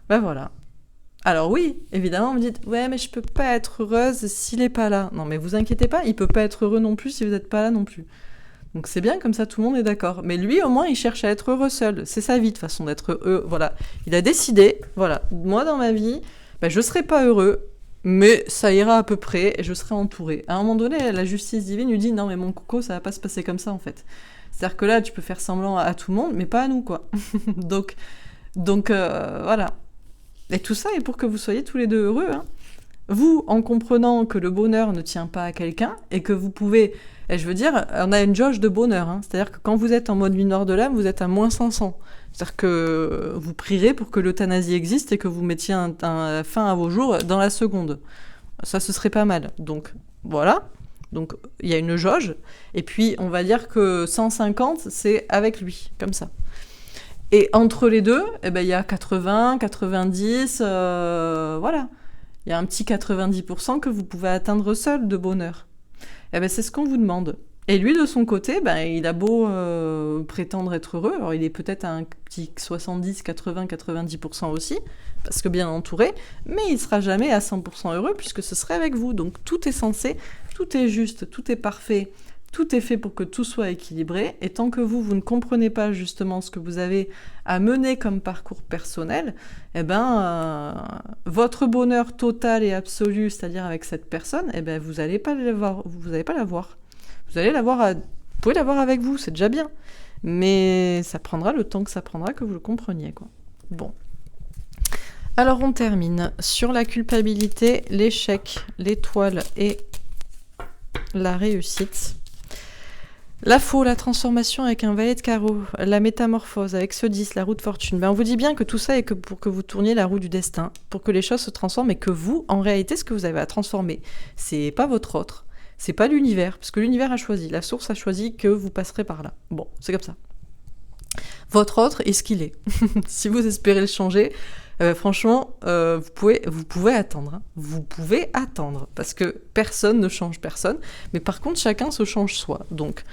voilà. Alors oui, évidemment, vous me dites « ouais, mais je peux pas être heureuse s'il est pas là. » Non, mais vous inquiétez pas, il peut pas être heureux non plus si vous n'êtes pas là non plus. Donc c'est bien, comme ça tout le monde est d'accord. Mais lui, au moins, il cherche à être heureux seul. C'est sa vie, de façon d'être heureux. Voilà, il a décidé, moi dans ma vie, je serai pas heureux, mais ça ira à peu près, et je serai entourée. À un moment donné, la justice divine lui dit « non, mais mon coco, ça va pas se passer comme ça, en fait. » C'est-à-dire que là, tu peux faire semblant à tout le monde, mais pas à nous, quoi. donc voilà. Et tout ça est pour que vous soyez tous les deux heureux. Hein. Vous, en comprenant que le bonheur ne tient pas à quelqu'un, et que vous pouvez... Et je veux dire, on a une jauge de bonheur. Hein. C'est-à-dire que quand vous êtes en mode nuit noire de l'âme, vous êtes à moins 500. C'est-à-dire que vous prierez pour que l'euthanasie existe et que vous mettiez un fin à vos jours dans la seconde. Ça, ce serait pas mal. Donc, voilà. Donc, il y a une jauge. Et puis, on va dire que 150, c'est avec lui, comme ça. Et entre les deux, il y a 80, 90, voilà. Il y a un petit 90% que vous pouvez atteindre seul de bonheur. C'est ce qu'on vous demande. Et lui, de son côté, il a beau prétendre être heureux, alors il est peut-être à un petit 70, 80, 90% aussi, parce que bien entouré, mais il ne sera jamais à 100% heureux, puisque ce serait avec vous. Donc tout est censé, tout est juste, tout est parfait, Tout est fait pour que tout soit équilibré, et tant que vous ne comprenez pas justement ce que vous avez à mener comme parcours personnel, eh ben, votre bonheur total et absolu, c'est-à-dire avec cette personne, eh ben, vous n'allez pas l'avoir. Vous allez pas l'avoir. Vous allez l'avoir. Vous pouvez l'avoir avec vous, c'est déjà bien. Mais ça prendra le temps que ça prendra que vous le compreniez, quoi. Bon. Alors on termine sur la culpabilité, l'échec, l'étoile et la réussite. La faux, la transformation avec un valet de carreau, la métamorphose avec ce 10, la roue de fortune. Ben on vous dit bien que tout ça est que pour que vous tourniez la roue du destin, pour que les choses se transforment et que vous, en réalité, ce que vous avez à transformer, c'est pas votre autre, c'est pas l'univers, parce que l'univers a choisi, la source a choisi que vous passerez par là. Bon, c'est comme ça. Votre autre est ce qu'il est. Si vous espérez le changer, franchement, vous pouvez attendre. Hein. Vous pouvez attendre, parce que personne ne change personne, mais par contre, chacun se change soi. Donc,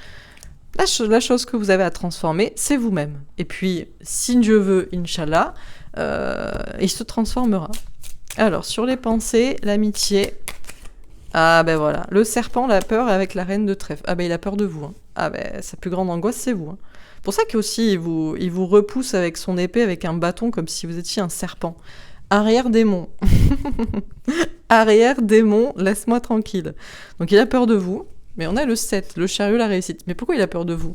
la chose que vous avez à transformer, c'est vous-même. Et puis, si Dieu veut, Inch'Allah, il se transformera. Alors, sur les pensées, l'amitié... Ah ben voilà, le serpent, la peur avec la reine de trèfle. Ah ben il a peur de vous. Hein. Ah ben sa plus grande angoisse, c'est vous. Hein. C'est pour ça qu'aussi, il vous repousse avec son épée, avec un bâton, comme si vous étiez un serpent. Arrière démon. Arrière démon, laisse-moi tranquille. Donc il a peur de vous, mais on a le 7, le chariot, la réussite. Mais pourquoi il a peur de vous ?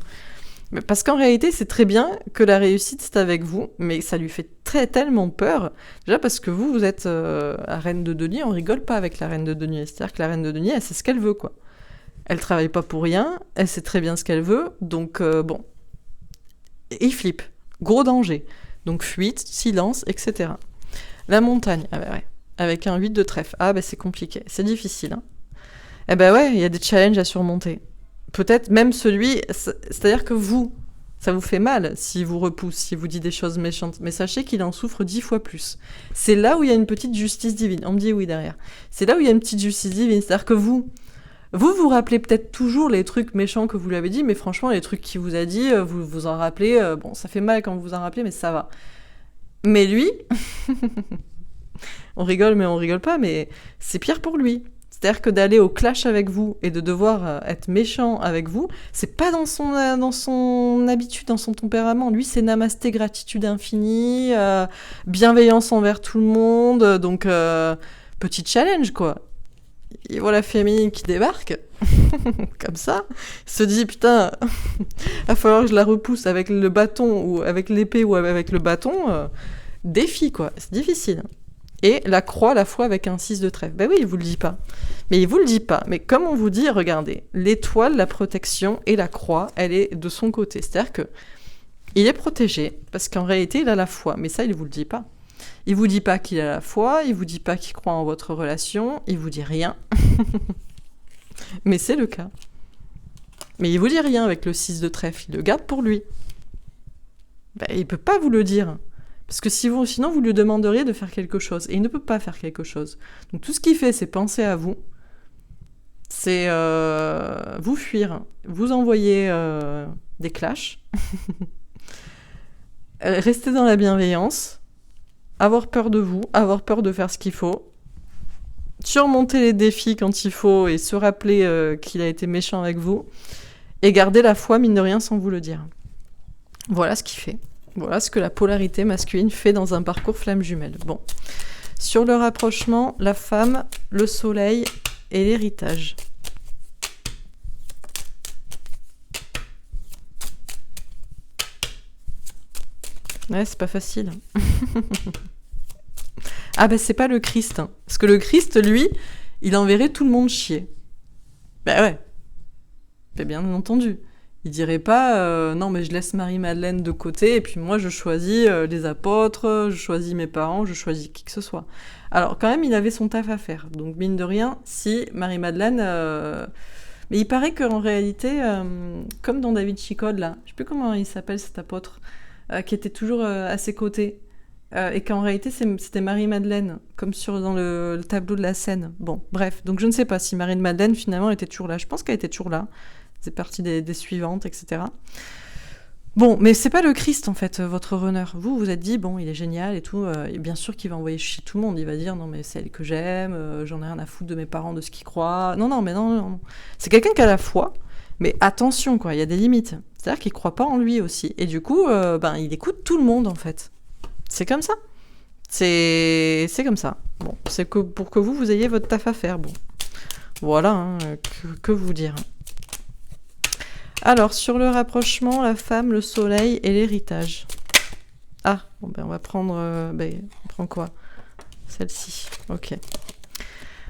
Parce qu'en réalité, c'est très bien que la réussite, c'est avec vous, mais ça lui fait tellement peur. Déjà parce que vous êtes la reine de denier, on rigole pas avec la reine de denier. C'est-à-dire que la reine de denier, elle sait ce qu'elle veut, quoi. Elle travaille pas pour rien, elle sait très bien ce qu'elle veut, donc bon. Et il flippe. Gros danger. Donc fuite, silence, etc. La montagne, ah bah ouais. Avec un 8 de trèfle. Ah bah c'est compliqué, c'est difficile. Hein. Eh bah ouais, il y a des challenges à surmonter. Peut-être même celui... C'est-à-dire que vous, ça vous fait mal s'il vous repousse, s'il vous dit des choses méchantes. Mais sachez qu'il en souffre 10 fois plus. C'est là où il y a une petite justice divine. On me dit oui derrière. C'est là où il y a une petite justice divine. C'est-à-dire que vous rappelez peut-être toujours les trucs méchants que vous lui avez dit, mais franchement, les trucs qu'il vous a dit, vous vous en rappelez. Bon, ça fait mal quand vous vous en rappelez, mais ça va. Mais lui... on rigole, mais on rigole pas, mais c'est pire pour lui. C'est-à-dire que d'aller au clash avec vous et de devoir être méchant avec vous, c'est pas dans son habitude, dans son tempérament. Lui, c'est namasté, gratitude infinie, bienveillance envers tout le monde. Donc, petit challenge, quoi. Et voilà la féminine qui débarque, comme ça, se dit, putain, va falloir que je la repousse avec le bâton, ou avec l'épée, ou avec le bâton. Défi, quoi. C'est difficile. Et la croix, la foi avec un 6 de trèfle. Ben oui, il vous le dit pas. Mais il vous le dit pas. Mais comme on vous dit, regardez, l'étoile, la protection et la croix, elle est de son côté. C'est-à-dire que il est protégé, parce qu'en réalité, il a la foi. Mais ça, il vous le dit pas. Il vous dit pas qu'il a la foi, il vous dit pas qu'il croit en votre relation, il vous dit rien. Mais c'est le cas. Mais il vous dit rien avec le 6 de trèfle, il le garde pour lui. Ben, il peut pas vous le dire. Parce que sinon, vous lui demanderiez de faire quelque chose. Et il ne peut pas faire quelque chose. Donc tout ce qu'il fait, c'est penser à vous. C'est vous fuir. Vous envoyer des clashs. Rester dans la bienveillance. Avoir peur de vous. Avoir peur de faire ce qu'il faut. Surmonter les défis quand il faut. Et se rappeler qu'il a été méchant avec vous. Et garder la foi, mine de rien, sans vous le dire. Voilà ce qu'il fait. Voilà ce que la polarité masculine fait dans un parcours flamme jumelle. Bon. Sur le rapprochement, la femme, le soleil et l'héritage. Ouais, c'est pas facile. Ah ben c'est pas le Christ. Hein. Parce que le Christ, lui, il enverrait tout le monde chier. Ben ouais. Ben bien entendu. Il dirait pas non mais je laisse Marie-Madeleine de côté et puis moi je choisis les apôtres, je choisis mes parents, je choisis qui que ce soit. Alors quand même il avait son taf à faire. Donc mine de rien, si Marie-Madeleine... Mais il paraît qu'en réalité, comme dans David Chicode là, je sais plus comment il s'appelle cet apôtre, qui était toujours à ses côtés, et qu'en réalité c'était Marie-Madeleine, comme dans le tableau de la scène. Bon, bref, donc je ne sais pas si Marie-Madeleine finalement était toujours là. Je pense qu'elle était toujours là. C'est partie des suivantes, etc. Bon, mais c'est pas le Christ, en fait, votre runner. Vous vous êtes dit, bon, il est génial et tout, et bien sûr qu'il va envoyer chier tout le monde. Il va dire, non, mais c'est elle que j'aime, j'en ai rien à foutre de mes parents, de ce qu'ils croient. Non, mais non. C'est quelqu'un qui a la foi, Mais attention, quoi, il y a des limites. C'est-à-dire qu'il croit pas en lui aussi. Et du coup, il écoute tout le monde, en fait. C'est comme ça. C'est comme ça. Bon, c'est que pour que vous ayez votre taf à faire. Bon, voilà, hein, que vous dire. Alors, sur le rapprochement, la femme, le soleil et l'héritage. Ah, bon, on va prendre... on prend quoi? Celle-ci, ok.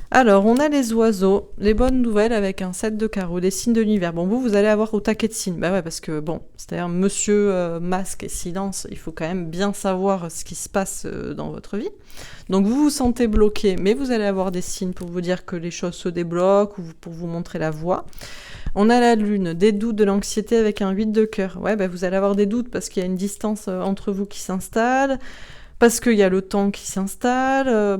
Alors, on a les oiseaux, les bonnes nouvelles avec un 7 de carreau, des signes de l'univers. Bon, vous allez avoir au taquet de signes. Bah ouais, parce que, c'est-à-dire, monsieur masque et silence, il faut quand même bien savoir ce qui se passe dans votre vie. Donc, vous vous sentez bloqué, mais vous allez avoir des signes pour vous dire que les choses se débloquent ou pour vous montrer la voie. On a la lune, des doutes, de l'anxiété avec un 8 de cœur. Ouais, vous allez avoir des doutes parce qu'il y a une distance entre vous qui s'installe, parce qu'il y a le temps qui s'installe.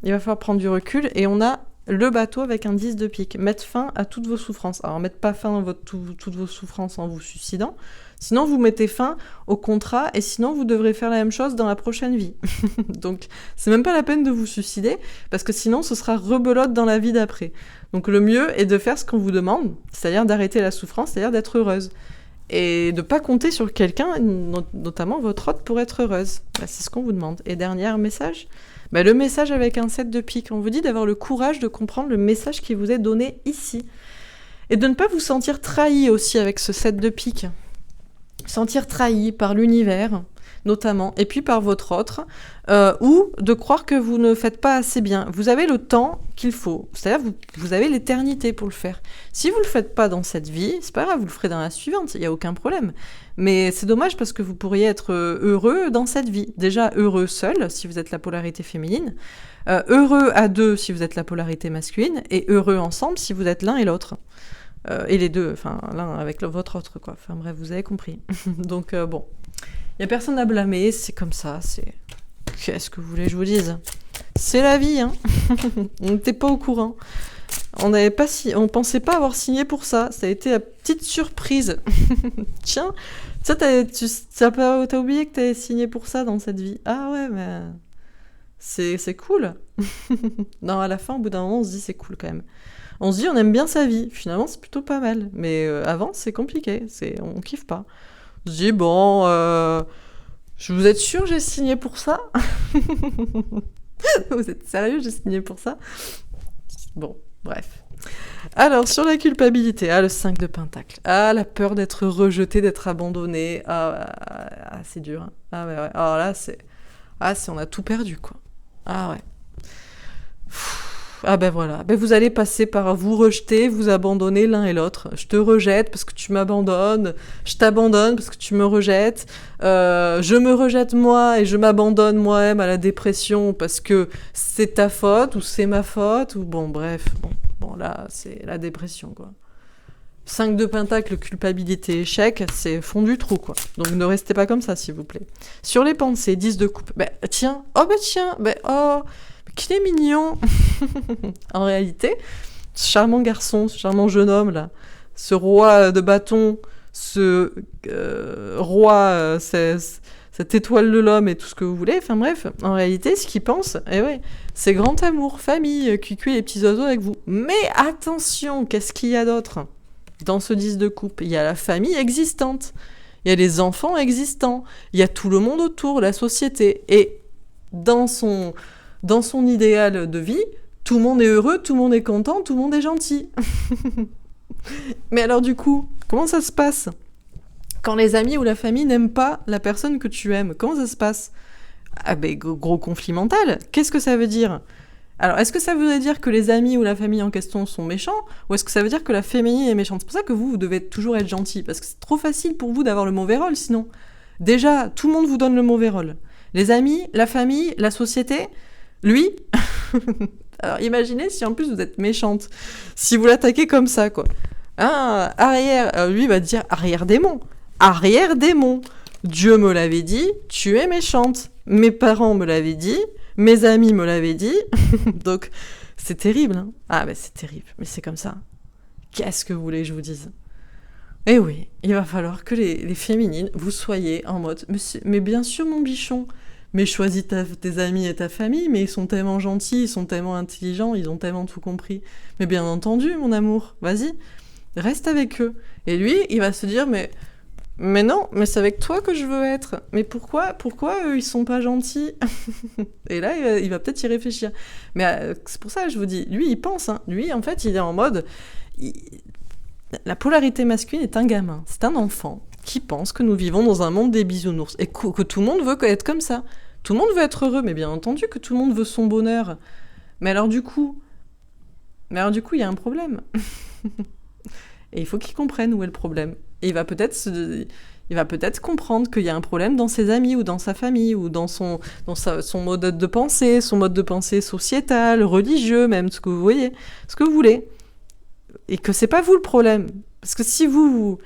Il va falloir prendre du recul. Et on a le bateau avec un 10 de pique. Mettre fin à toutes vos souffrances. Alors, mettre pas fin à toutes vos souffrances en vous suicidant. Sinon, vous mettez fin au contrat et sinon, vous devrez faire la même chose dans la prochaine vie. Donc, c'est même pas la peine de vous suicider parce que sinon, ce sera rebelote dans la vie d'après. Donc, le mieux est de faire ce qu'on vous demande, c'est-à-dire d'arrêter la souffrance, c'est-à-dire d'être heureuse. Et de pas compter sur quelqu'un, notamment votre hôte, pour être heureuse. C'est ce qu'on vous demande. Et dernier message, le message avec un 7 de pique. On vous dit d'avoir le courage de comprendre le message qui vous est donné ici. Et de ne pas vous sentir trahi aussi avec ce 7 de pique. Sentir trahi par l'univers, notamment, et puis par votre autre, ou de croire que vous ne faites pas assez bien. Vous avez le temps qu'il faut, c'est-à-dire vous avez l'éternité pour le faire. Si vous le faites pas dans cette vie, c'est pas grave, vous le ferez dans la suivante, il n'y a aucun problème. Mais c'est dommage parce que vous pourriez être heureux dans cette vie. Déjà heureux seul, si vous êtes la polarité féminine, heureux à deux si vous êtes la polarité masculine, et heureux ensemble si vous êtes l'un et l'autre. Et les deux, enfin l'un avec votre autre, quoi. Enfin bref, vous avez compris. Donc il n'y a personne à blâmer, c'est comme ça, c'est... Qu'est-ce que vous voulez que je vous dise? C'est la vie, hein. On n'était pas au courant. On pensait pas avoir signé pour ça. Ça a été la petite surprise. Tiens, ça t'as oublié que t'avais signé pour ça dans cette vie. Ah ouais, mais... C'est cool. Non, à la fin, au bout d'un moment, on se dit c'est cool quand même. On se dit on aime bien sa vie, finalement c'est plutôt pas mal, mais avant c'est compliqué, on kiffe pas. On se dit vous êtes sûr j'ai signé pour ça? Vous êtes sérieux, j'ai signé pour ça? Bon, bref. Alors, sur la culpabilité, le 5 de pentacle. La peur d'être rejeté, d'être abandonné. C'est dur. Hein. Ouais. Alors là, on a tout perdu, quoi. Ah ouais. Voilà, vous allez passer par vous rejeter, vous abandonner l'un et l'autre. Je te rejette parce que tu m'abandonnes, je t'abandonne parce que tu me rejettes, je me rejette moi et je m'abandonne moi-même à la dépression parce que c'est ta faute ou c'est ma faute, ou bref, là c'est la dépression, quoi. 5 de pentacle, culpabilité, échec, c'est fond du trou, quoi. Donc ne restez pas comme ça, s'il vous plaît. Sur les pensées, 10 de coupe. Qu'il est mignon. En réalité, ce charmant garçon, ce charmant jeune homme là, ce roi de bâton, ce roi, cette étoile de l'homme et tout ce que vous voulez, enfin bref, en réalité, ce qu'il pense, c'est grand amour, famille, cuicui les petits oiseaux avec vous. Mais attention, qu'est-ce qu'il y a d'autre dans ce 10 de coupe? Il y a la famille existante, il y a les enfants existants, il y a tout le monde autour, la société, et dans son idéal de vie, tout le monde est heureux, tout le monde est content, tout le monde est gentil. Mais alors du coup, comment ça se passe quand les amis ou la famille n'aiment pas la personne que tu aimes? Comment ça se passe? Gros conflit mental. Qu'est-ce que ça veut dire? Alors, est-ce que ça voudrait dire que les amis ou la famille en question sont méchants? Ou est-ce que ça veut dire que la féminine est méchante? C'est pour ça que vous devez toujours être gentil, parce que c'est trop facile pour vous d'avoir le mauvais rôle, sinon. Déjà, tout le monde vous donne le mauvais rôle. Les amis, la famille, la société... Lui, alors imaginez si en plus vous êtes méchante, si vous l'attaquez comme ça, quoi. Arrière, lui va dire arrière-démon. Arrière-démon. Dieu me l'avait dit, tu es méchante. Mes parents me l'avaient dit, mes amis me l'avaient dit. Donc, c'est terrible. Hein. C'est terrible, mais c'est comme ça. Qu'est-ce que vous voulez que je vous dise? Eh oui, il va falloir que les féminines, vous soyez en mode, mais bien sûr mon bichon, mais choisis tes amis et ta famille, mais ils sont tellement gentils, ils sont tellement intelligents, ils ont tellement tout compris. Mais bien entendu, mon amour, vas-y. Reste avec eux. Et lui, il va se dire, mais non, mais c'est avec toi que je veux être. Mais pourquoi eux, ils sont pas gentils? Et là, il va peut-être y réfléchir. Mais c'est pour ça que je vous dis, lui, il pense. Hein. Lui, en fait, il est en mode... La polarité masculine est un gamin, c'est un enfant qui pense que nous vivons dans un monde des bisounours et que tout le monde veut être comme ça. Tout le monde veut être heureux, mais bien entendu que tout le monde veut son bonheur. Mais alors du coup, il y a un problème. Et il faut qu'il comprenne où est le problème. Et il va peut-être comprendre qu'il y a un problème dans ses amis ou dans sa famille ou dans son mode de pensée, son mode de pensée sociétal, religieux même, ce que vous voyez, ce que vous voulez. Et que c'est pas vous le problème. Parce que si vous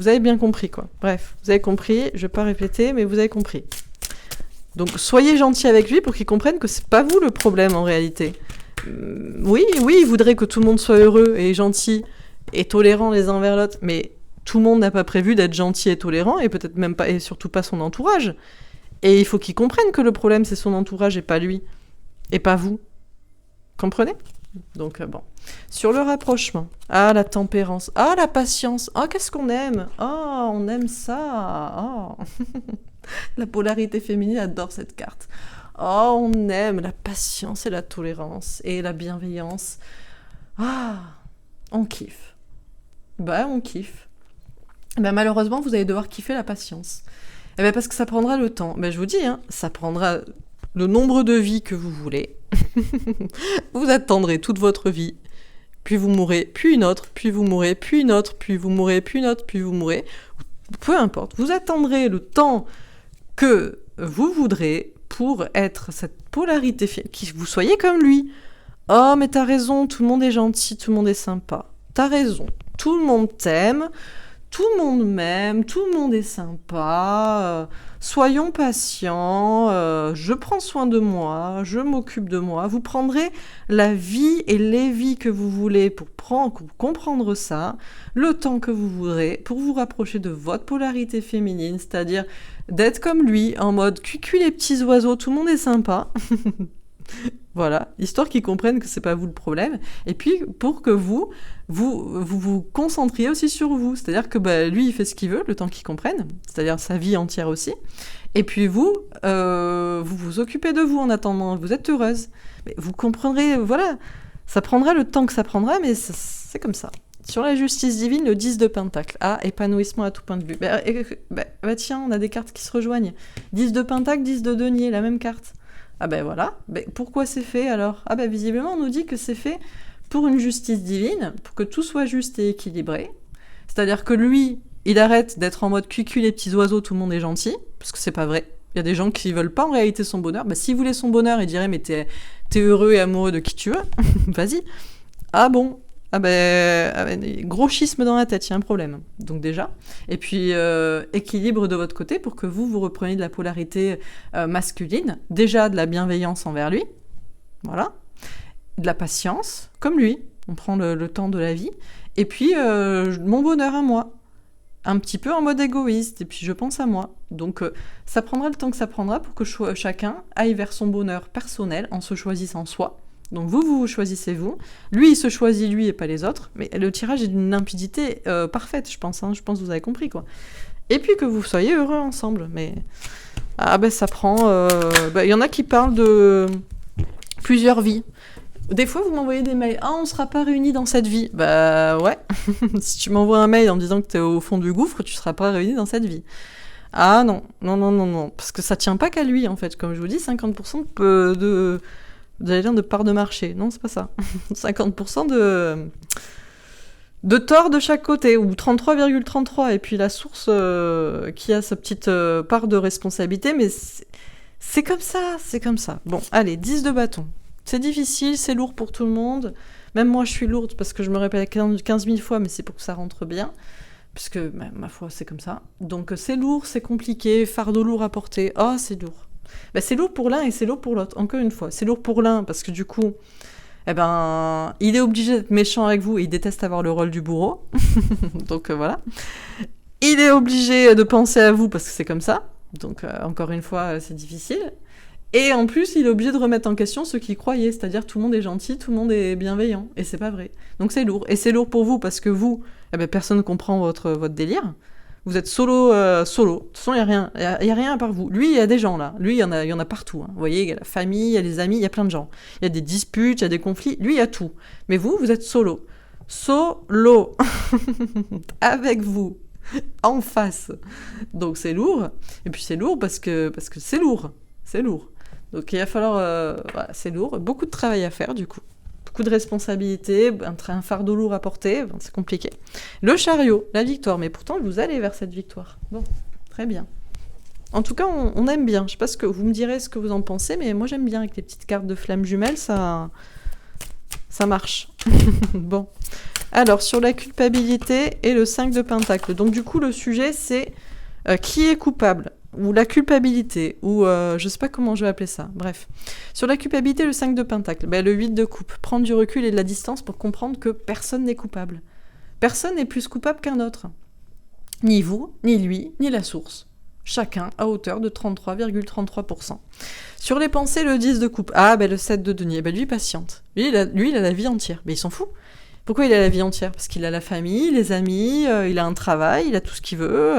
avez bien compris, quoi. Bref, vous avez compris, je vais pas répéter, mais vous avez compris. Donc, soyez gentil avec lui pour qu'il comprenne que c'est pas vous le problème, en réalité. Oui, il voudrait que tout le monde soit heureux et gentil et tolérant les uns envers l'autre, mais tout le monde n'a pas prévu d'être gentil et tolérant, et peut-être même pas, et surtout pas son entourage. Et il faut qu'il comprenne que le problème, c'est son entourage et pas lui. Et pas vous. Comprenez ? Donc bon. Sur le rapprochement, la tempérance, la patience, qu'est-ce qu'on aime, on aime ça, la polarité féminine adore cette carte, on aime la patience et la tolérance et la bienveillance, on kiffe, on kiffe. Malheureusement vous allez devoir kiffer la patience, parce que ça prendra le temps, je vous dis, ça prendra le nombre de vies que vous voulez. Vous attendrez toute votre vie, puis vous mourrez, puis une autre, puis vous mourrez, puis une autre, puis vous mourrez, puis une autre, puis vous mourrez. Peu importe, vous attendrez le temps que vous voudrez pour être cette polarité, que vous soyez comme lui. Oh, mais t'as raison, tout le monde est gentil, tout le monde est sympa. T'as raison, tout le monde t'aime, tout le monde m'aime, tout le monde est sympa, soyons patients, je prends soin de moi, je m'occupe de moi. Vous prendrez la vie et les vies que vous voulez pour comprendre ça, le temps que vous voudrez, pour vous rapprocher de votre polarité féminine, c'est-à-dire d'être comme lui, en mode cuicui les petits oiseaux, tout le monde est sympa. Voilà, histoire qu'ils comprennent que c'est pas vous le problème, et puis pour que vous concentriez aussi sur vous, c'est-à-dire que lui il fait ce qu'il veut, le temps qu'il comprenne, c'est-à-dire sa vie entière aussi, et puis vous vous occupez de vous en attendant, vous êtes heureuse, mais vous comprendrez, voilà, ça prendra le temps que ça prendra, mais c'est comme ça. Sur la justice divine, le 10 de Pentacle, épanouissement à tout point de vue. Tiens, on a des cartes qui se rejoignent, 10 de Pentacle, 10 de Denier, la même carte. Voilà. Pourquoi c'est fait alors ? Visiblement, on nous dit que c'est fait pour une justice divine, pour que tout soit juste et équilibré. C'est-à-dire que lui, il arrête d'être en mode cuicui les petits oiseaux, tout le monde est gentil, parce que c'est pas vrai. Il y a des gens qui veulent pas en réalité son bonheur. S'il voulait son bonheur, il dirait mais t'es heureux et amoureux de qui tu veux, vas-y. Bon. Gros schisme dans la tête, il y a un problème. Donc déjà. Et puis, équilibre de votre côté pour que vous repreniez de la polarité masculine. Déjà, de la bienveillance envers lui. Voilà. De la patience, comme lui. On prend le temps de la vie. Et puis, mon bonheur à moi. Un petit peu en mode égoïste. Et puis, je pense à moi. Donc, ça prendra le temps que ça prendra pour que chacun aille vers son bonheur personnel en se choisissant soi. Donc vous choisissez vous. Lui, il se choisit lui et pas les autres. Mais le tirage est d'une limpidité parfaite, je pense. Je pense que vous avez compris, quoi. Et puis que vous soyez heureux ensemble. Mais ça prend... Il y en a qui parlent de plusieurs vies. Des fois, vous m'envoyez des mails. On sera pas réunis dans cette vie. Ouais. Si tu m'envoies un mail en me disant que t'es au fond du gouffre, tu seras pas réunis dans cette vie. Non. Parce que ça tient pas qu'à lui, en fait. Comme je vous dis, 50% de vous allez dire de part de marché. Non, c'est pas ça. 50% de tort de chaque côté, ou 33,33. Et puis la source qui a sa petite part de responsabilité, mais c'est comme ça, c'est comme ça. Bon, allez, 10 de bâton. C'est difficile, c'est lourd pour tout le monde. Même moi, je suis lourde parce que je me répète 15 000 fois, mais c'est pour que ça rentre bien. Puisque, ma foi, c'est comme ça. Donc, c'est lourd, c'est compliqué, fardeau lourd à porter. C'est lourd. C'est lourd pour l'un et c'est lourd pour l'autre. Encore une fois, c'est lourd pour l'un parce que du coup, il est obligé d'être méchant avec vous et il déteste avoir le rôle du bourreau. Donc voilà. Il est obligé de penser à vous parce que c'est comme ça. Donc encore une fois, c'est difficile. Et en plus, il est obligé de remettre en question ce qu'il croyait, c'est-à-dire tout le monde est gentil, tout le monde est bienveillant, et c'est pas vrai. Donc c'est lourd. Et c'est lourd pour vous parce que vous, personne ne comprend votre délire. Vous êtes solo. De toute façon, il y a rien à part vous. Lui, il y a des gens là. Lui, il y en a partout. Hein. Vous voyez, il y a la famille, il y a les amis, il y a plein de gens. Il y a des disputes, il y a des conflits. Lui, il y a tout. Mais vous êtes solo. Solo. Avec vous. En face. Donc c'est lourd. Et puis c'est lourd parce que c'est lourd. C'est lourd. Donc il va falloir... c'est lourd. Beaucoup de travail à faire du coup. Beaucoup de responsabilités, un fardeau lourd à porter, c'est compliqué. Le chariot, la victoire, mais pourtant vous allez vers cette victoire. Bon, très bien. En tout cas, on aime bien. Je sais pas ce que vous me direz ce que vous en pensez, mais moi j'aime bien avec les petites cartes de flammes jumelles, ça marche. Bon. Alors, sur la culpabilité et le 5 de pentacle. Donc du coup, le sujet c'est qui est coupable ? Ou la culpabilité, ou je sais pas comment je vais appeler ça, bref. Sur la culpabilité, le 5 de pentacle, le 8 de coupe, prendre du recul et de la distance pour comprendre que personne n'est coupable. Personne n'est plus coupable qu'un autre. Ni vous, ni lui, ni la source. Chacun à hauteur de 33,33%. Sur les pensées, le 10 de coupe, le 7 de denier, lui patiente. Lui, il a la vie entière, mais il s'en fout. Pourquoi il a la vie entière ? Parce qu'il a la famille, les amis, il a un travail, il a tout ce qu'il veut.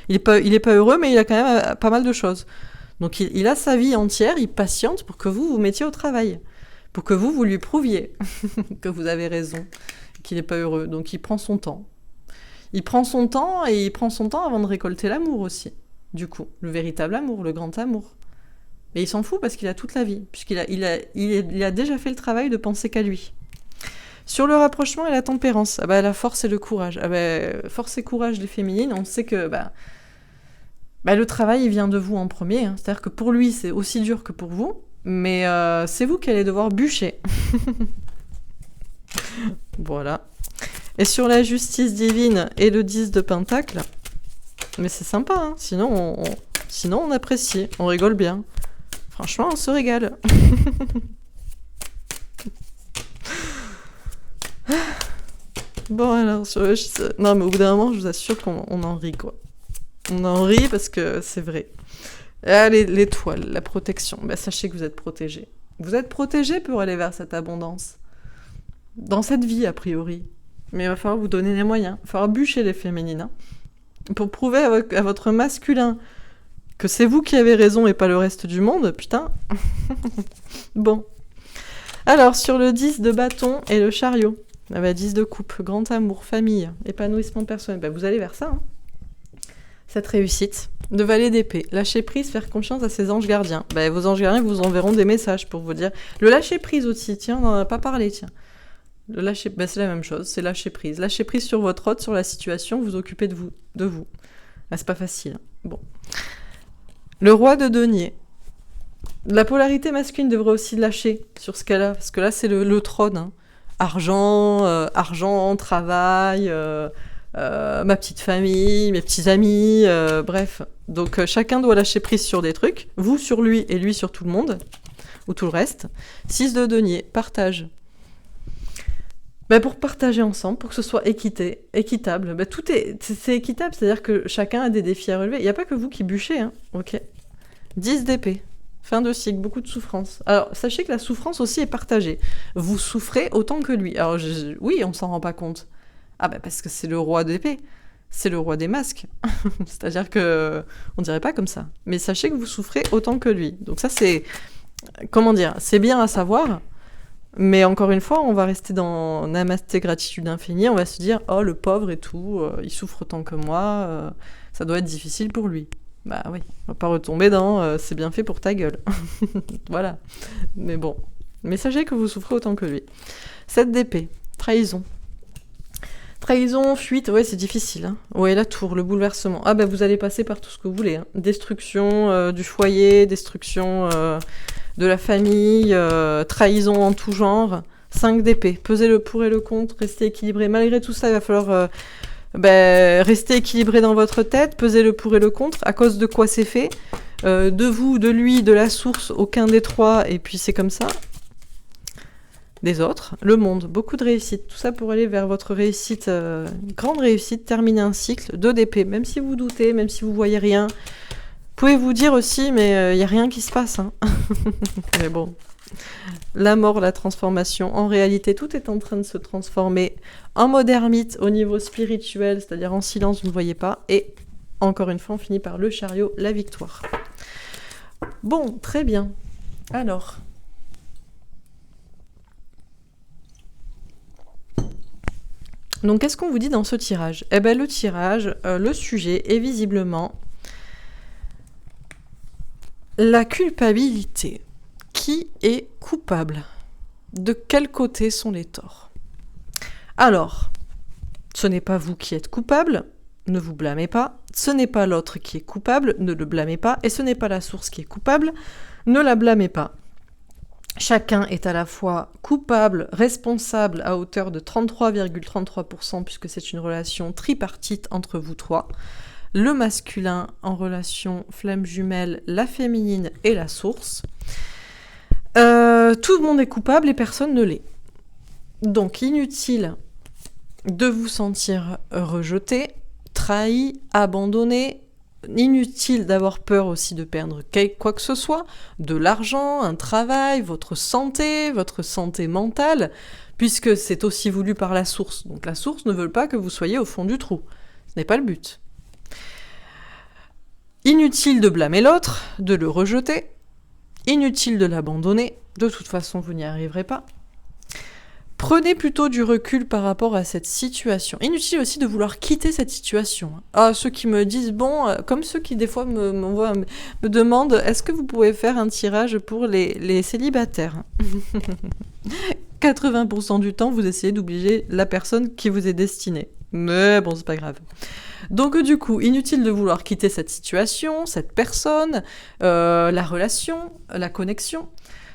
Il est pas heureux, mais il a quand même pas mal de choses. Donc il a sa vie entière, il patiente pour que vous mettiez au travail. Pour que vous lui prouviez que vous avez raison, qu'il n'est pas heureux. Donc il prend son temps. Il prend son temps avant de récolter l'amour aussi. Du coup, le véritable amour, le grand amour. Mais il s'en fout parce qu'il a toute la vie. Puisqu'il a déjà fait le travail de penser qu'à lui. Sur le rapprochement et la tempérance, la force et le courage. Force et courage des féminines, on sait que le travail il vient de vous en premier. Hein. C'est-à-dire que pour lui, c'est aussi dur que pour vous, mais c'est vous qui allez devoir bûcher. Voilà. Et sur la justice divine et le 10 de pentacle, mais c'est sympa, hein. Sinon on apprécie, on rigole bien. Franchement, on se régale. Bon alors, non mais au bout d'un moment, je vous assure qu'on en rit quoi. On en rit parce que c'est vrai. Ah, l'étoile, la protection, sachez que vous êtes protégés. Vous êtes protégés pour aller vers cette abondance. Dans cette vie a priori. Mais il va falloir vous donner les moyens. Il va falloir bûcher les féminines. Hein, pour prouver à votre masculin que c'est vous qui avez raison et pas le reste du monde, putain. Bon. Alors, sur le 10 de bâton et le chariot. 10 de coupe, grand amour, famille, épanouissement personnel. Vous allez vers ça. Hein. Cette réussite. De valet d'épée. Lâcher prise, faire confiance à ses anges gardiens. Vos anges gardiens vous enverront des messages pour vous dire. Le lâcher prise aussi, tiens, on n'en a pas parlé, tiens. Le lâcher, c'est la même chose, c'est lâcher prise. Lâcher prise sur votre hôte, sur la situation, vous occupez de vous. C'est pas facile. Hein. Bon. Le roi de denier. La polarité masculine devrait aussi lâcher sur ce cas-là, parce que là, c'est le trône. Hein. Argent, travail, ma petite famille, mes petits amis, bref. Donc chacun doit lâcher prise sur des trucs, vous sur lui et lui sur tout le monde, ou tout le reste. 6 de denier, partage. Pour partager ensemble, pour que ce soit équitable. C'est équitable, c'est-à-dire que chacun a des défis à relever. Il n'y a pas que vous qui bûchez, hein. Ok. 10 d'épée. Fin de cycle, beaucoup de souffrance. Alors, sachez que la souffrance aussi est partagée. Vous souffrez autant que lui. Alors, oui, on s'en rend pas compte. Parce que c'est le roi d'épée. C'est le roi des masques. C'est-à-dire que on dirait pas comme ça. Mais sachez que vous souffrez autant que lui. Donc ça, c'est... Comment dire ? C'est bien à savoir. Mais encore une fois, on va rester dans namasté gratitude infinie. On va se dire, oh, le pauvre et tout, il souffre autant que moi. Ça doit être difficile pour lui. Oui, on va pas retomber dans c'est bien fait pour ta gueule. Voilà. Mais bon. Mais sachez que vous souffrez autant que lui. 7 d'épée. Trahison. Trahison, fuite, ouais, c'est difficile. Hein. Ouais, la tour, le bouleversement. Vous allez passer par tout ce que vous voulez. Hein. Destruction du foyer, destruction de la famille, trahison en tout genre. 5 d'épée. Pesez le pour et le contre, restez équilibré. Malgré tout ça, il va falloir... restez équilibré dans votre tête, pesez le pour et le contre, à cause de quoi c'est fait, de vous, de lui, de la source, aucun des trois, et puis c'est comme ça. Des autres, le monde, beaucoup de réussite, tout ça pour aller vers votre réussite, grande réussite, terminer un cycle, 2 d'épée, même si vous doutez, même si vous voyez rien, pouvez vous dire aussi, mais il n'y a rien qui se passe. Hein. Mais bon, la mort, la transformation, en réalité, tout est en train de se transformer en mode ermite au niveau spirituel, c'est-à-dire en silence, vous ne voyez pas. Et encore une fois, on finit par le chariot, la victoire. Bon, très bien. Alors... Donc, qu'est-ce qu'on vous dit dans ce tirage ? Eh bien, le tirage, le sujet est visiblement la culpabilité. Qui est coupable ? De quel côté sont les torts ? Alors, ce n'est pas vous qui êtes coupable, ne vous blâmez pas. Ce n'est pas l'autre qui est coupable, ne le blâmez pas. Et ce n'est pas la source qui est coupable, ne la blâmez pas. Chacun est à la fois coupable, responsable à hauteur de 33,33% puisque c'est une relation tripartite entre vous trois. Le masculin en relation flamme jumelle, la féminine et la source. Tout le monde est coupable et personne ne l'est. Donc inutile de vous sentir rejeté, trahi, abandonné. Inutile d'avoir peur aussi de perdre quoi que ce soit, de l'argent, un travail, votre santé mentale, puisque c'est aussi voulu par la source. Donc la source ne veut pas que vous soyez au fond du trou. Ce n'est pas le but. Inutile de blâmer l'autre, de le rejeter. Inutile de l'abandonner. De toute façon, vous n'y arriverez pas. Prenez plutôt du recul par rapport à cette situation. Inutile aussi de vouloir quitter cette situation. Ah, ceux qui me disent, comme ceux qui des fois me demandent, est-ce que vous pouvez faire un tirage pour les célibataires ? 80% du temps, vous essayez d'obliger la personne qui vous est destinée. Mais bon, c'est pas grave. Donc du coup, inutile de vouloir quitter cette situation, cette personne, la relation, la connexion.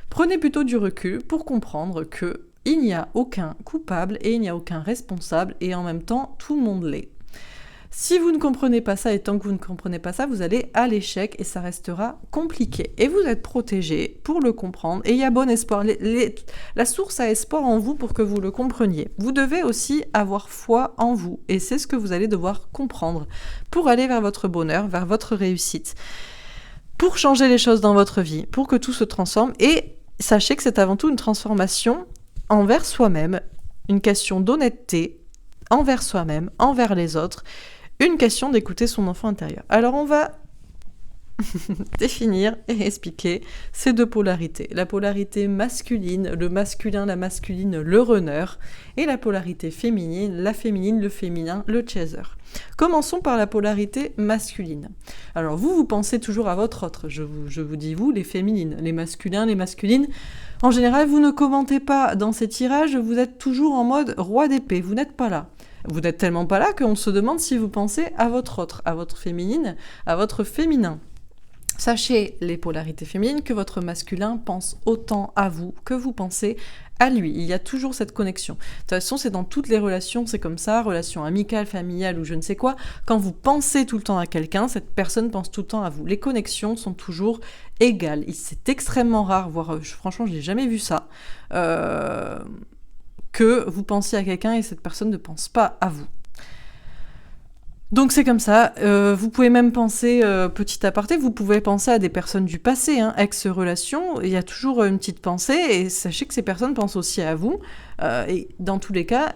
Prenez plutôt du recul pour comprendre que il n'y a aucun coupable et il n'y a aucun responsable et en même temps, tout le monde l'est. Si vous ne comprenez pas ça et tant que vous ne comprenez pas ça, vous allez à l'échec et ça restera compliqué. Et vous êtes protégé pour le comprendre et il y a bon espoir. La source a espoir en vous pour que vous le compreniez. Vous devez aussi avoir foi en vous et c'est ce que vous allez devoir comprendre pour aller vers votre bonheur, vers votre réussite, pour changer les choses dans votre vie, pour que tout se transforme. Et sachez que c'est avant tout une transformation envers soi-même, une question d'honnêteté envers soi-même, envers les autres, une question d'écouter son enfant intérieur. Alors on va définir et expliquer ces deux polarités. La polarité masculine, le masculin, la masculine, le runner, et la polarité féminine, la féminine, le féminin, le chaser. Commençons par la polarité masculine. Alors vous pensez toujours à votre autre, je vous dis vous, les féminines, les masculins, les masculines. En général, vous ne commentez pas dans ces tirages, vous êtes toujours en mode roi d'épée, vous n'êtes pas là. Vous n'êtes tellement pas là qu'on se demande si vous pensez à votre autre, à votre féminine, à votre féminin. Sachez, les polarités féminines, que votre masculin pense autant à vous que vous pensez à lui. Il y a toujours cette connexion. De toute façon, c'est dans toutes les relations, c'est comme ça, relations amicales, familiales ou je ne sais quoi. Quand vous pensez tout le temps à quelqu'un, cette personne pense tout le temps à vous. Les connexions sont toujours égales. C'est extrêmement rare, voire franchement, je n'ai jamais vu ça, que vous pensiez à quelqu'un et cette personne ne pense pas à vous. Donc c'est comme ça, vous pouvez même penser, petit aparté, vous pouvez penser à des personnes du passé, ex-relation, il y a toujours une petite pensée, et sachez que ces personnes pensent aussi à vous, et dans tous les cas,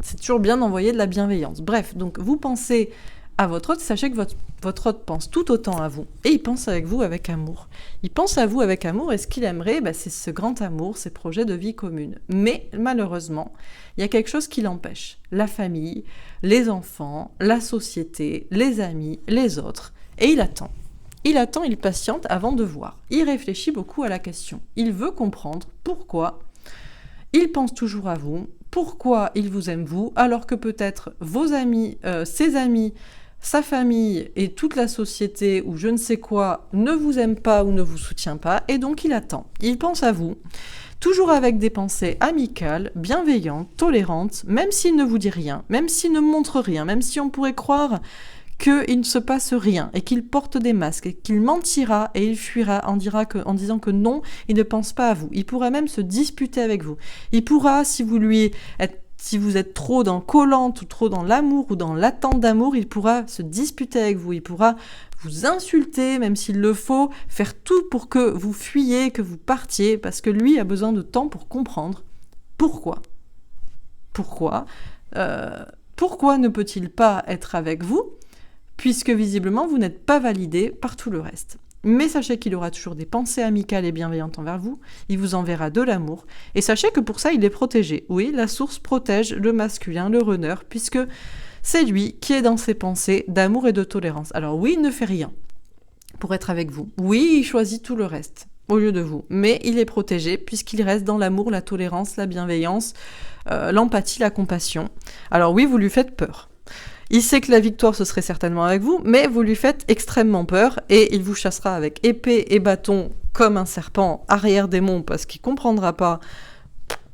c'est toujours bien d'envoyer de la bienveillance. Bref, donc vous pensez à votre hôte, sachez que votre hôte pense tout autant à vous, et il pense avec vous avec amour. Il pense à vous avec amour, et ce qu'il aimerait, c'est ce grand amour, ces projets de vie commune. Mais malheureusement, il y a quelque chose qui l'empêche. La famille, les enfants, la société, les amis, les autres. Et il attend. Il patiente avant de voir. Il réfléchit beaucoup à la question. Il veut comprendre pourquoi il pense toujours à vous, pourquoi il vous aime vous, alors que peut-être vos amis, ses amis, sa famille et toute la société ou je ne sais quoi ne vous aiment pas ou ne vous soutient pas, et donc il attend. Il pense à vous. Toujours avec des pensées amicales, bienveillantes, tolérantes, même s'il ne vous dit rien, même s'il ne montre rien, même si on pourrait croire qu'il ne se passe rien et qu'il porte des masques et qu'il mentira et il fuira en disant que non, il ne pense pas à vous. Il pourra même se disputer avec vous. Il pourra, si vous lui êtes si vous êtes trop dans collante ou trop dans l'amour ou dans l'attente d'amour, il pourra se disputer avec vous, il pourra vous insulter, même s'il le faut, faire tout pour que vous fuyiez, que vous partiez, parce que lui a besoin de temps pour comprendre pourquoi. Pourquoi ne peut-il pas être avec vous, puisque visiblement vous n'êtes pas validé par tout le reste. Mais sachez qu'il aura toujours des pensées amicales et bienveillantes envers vous, il vous enverra de l'amour, et sachez que pour ça il est protégé. Oui, la source protège le masculin, le runner, puisque c'est lui qui est dans ses pensées d'amour et de tolérance. Alors oui, il ne fait rien pour être avec vous. Oui, il choisit tout le reste au lieu de vous, mais il est protégé puisqu'il reste dans l'amour, la tolérance, la bienveillance, l'empathie, la compassion. Alors oui, vous lui faites peur. Il sait que la victoire, ce serait certainement avec vous, mais vous lui faites extrêmement peur et il vous chassera avec épée et bâton comme un serpent arrière-démon parce qu'il comprendra pas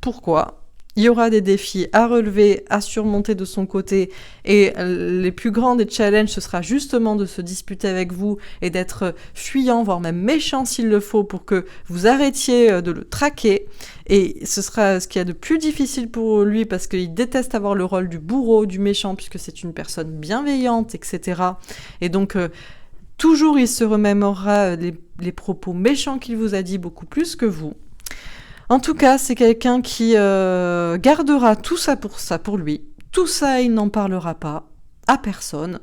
pourquoi. Il y aura des défis à relever, à surmonter de son côté et les plus grands des challenges, ce sera justement de se disputer avec vous et d'être fuyant, voire même méchant s'il le faut pour que vous arrêtiez de le traquer. Et ce sera ce qu'il y a de plus difficile pour lui parce qu'il déteste avoir le rôle du bourreau, du méchant, puisque c'est une personne bienveillante, etc. Et donc, toujours il se remémorera les propos méchants qu'il vous a dit beaucoup plus que vous. En tout cas, c'est quelqu'un qui gardera tout ça pour lui. Tout ça, il n'en parlera pas à personne.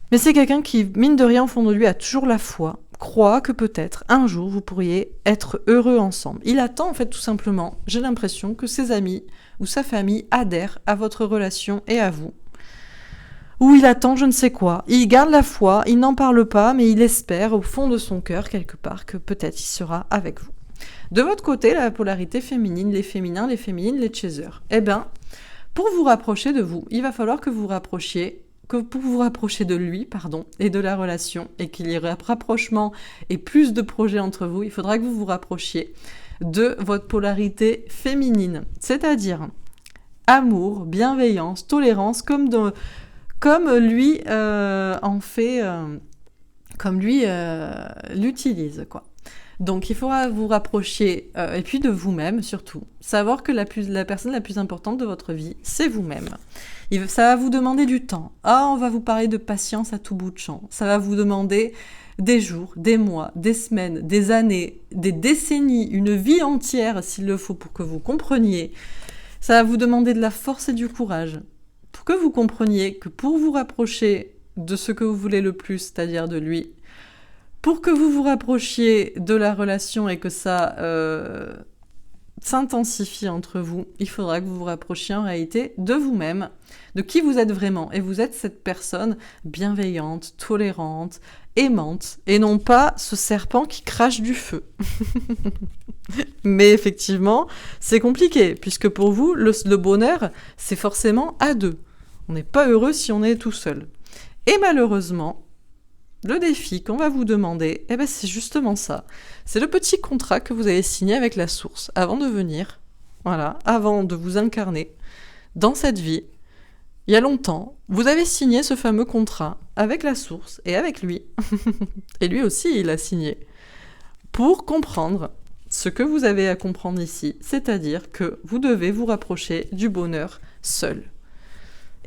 Mais c'est quelqu'un qui, mine de rien, au fond de lui, a toujours la foi, croit que peut-être, un jour, vous pourriez être heureux ensemble. Il attend, en fait, tout simplement, j'ai l'impression, que ses amis ou sa famille adhèrent à votre relation et à vous. Ou il attend je ne sais quoi. Il garde la foi, il n'en parle pas, mais il espère, au fond de son cœur, quelque part, que peut-être il sera avec vous. De votre côté, la polarité féminine, les féminins, les féminines, les chasers. Eh bien, pour vous rapprocher de vous, il va falloir que vous rapprochiez, pour vous rapprocher de lui, et de la relation, et qu'il y ait rapprochement et plus de projets entre vous, il faudra que vous vous rapprochiez de votre polarité féminine. C'est-à-dire amour, bienveillance, tolérance, comme lui en fait, comme lui l'utilise, quoi. Donc il faudra vous rapprocher, et puis de vous-même surtout. Savoir que la personne la plus importante de votre vie, c'est vous-même. Ça va vous demander du temps. On va vous parler de patience à tout bout de champ. Ça va vous demander des jours, des mois, des semaines, des années, des décennies, une vie entière s'il le faut pour que vous compreniez. Ça va vous demander de la force et du courage pour que vous compreniez que pour vous rapprocher de ce que vous voulez le plus, c'est-à-dire de lui, pour que vous vous rapprochiez de la relation et que ça s'intensifie entre vous, il faudra que vous vous rapprochiez en réalité de vous-même, de qui vous êtes vraiment. Et vous êtes cette personne bienveillante, tolérante, aimante, et non pas ce serpent qui crache du feu. Mais effectivement, c'est compliqué, puisque pour vous, le bonheur, c'est forcément à deux. On n'est pas heureux si on est tout seul. Et malheureusement, le défi qu'on va vous demander, c'est justement ça. C'est le petit contrat que vous avez signé avec la source avant de venir, avant de vous incarner dans cette vie. Il y a longtemps, vous avez signé ce fameux contrat avec la source et avec lui. Et lui aussi, il a signé. Pour comprendre ce que vous avez à comprendre ici, c'est-à-dire que vous devez vous rapprocher du bonheur seul.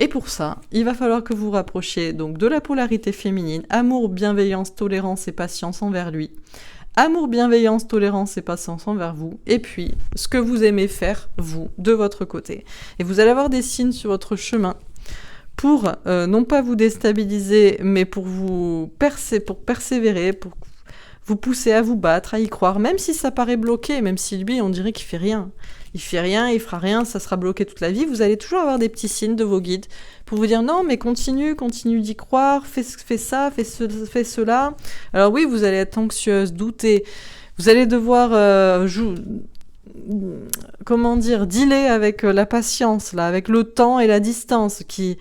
Et pour ça, il va falloir que vous vous rapprochiez donc de la polarité féminine, amour, bienveillance, tolérance et patience envers lui. Amour, bienveillance, tolérance et patience envers vous. Et puis, ce que vous aimez faire, vous, de votre côté. Et vous allez avoir des signes sur votre chemin pour non pas vous déstabiliser, mais pour vous persévérer, pour vous pousser à vous battre, à y croire, même si ça paraît bloqué, même si lui, on dirait qu'il fait rien. Il fait rien, il fera rien, ça sera bloqué toute la vie. Vous allez toujours avoir des petits signes de vos guides pour vous dire non, mais continue d'y croire, fais ça, fais cela. Alors oui, vous allez être anxieuse, douter. Vous allez devoir, dealer avec la patience, avec le temps et la distance qui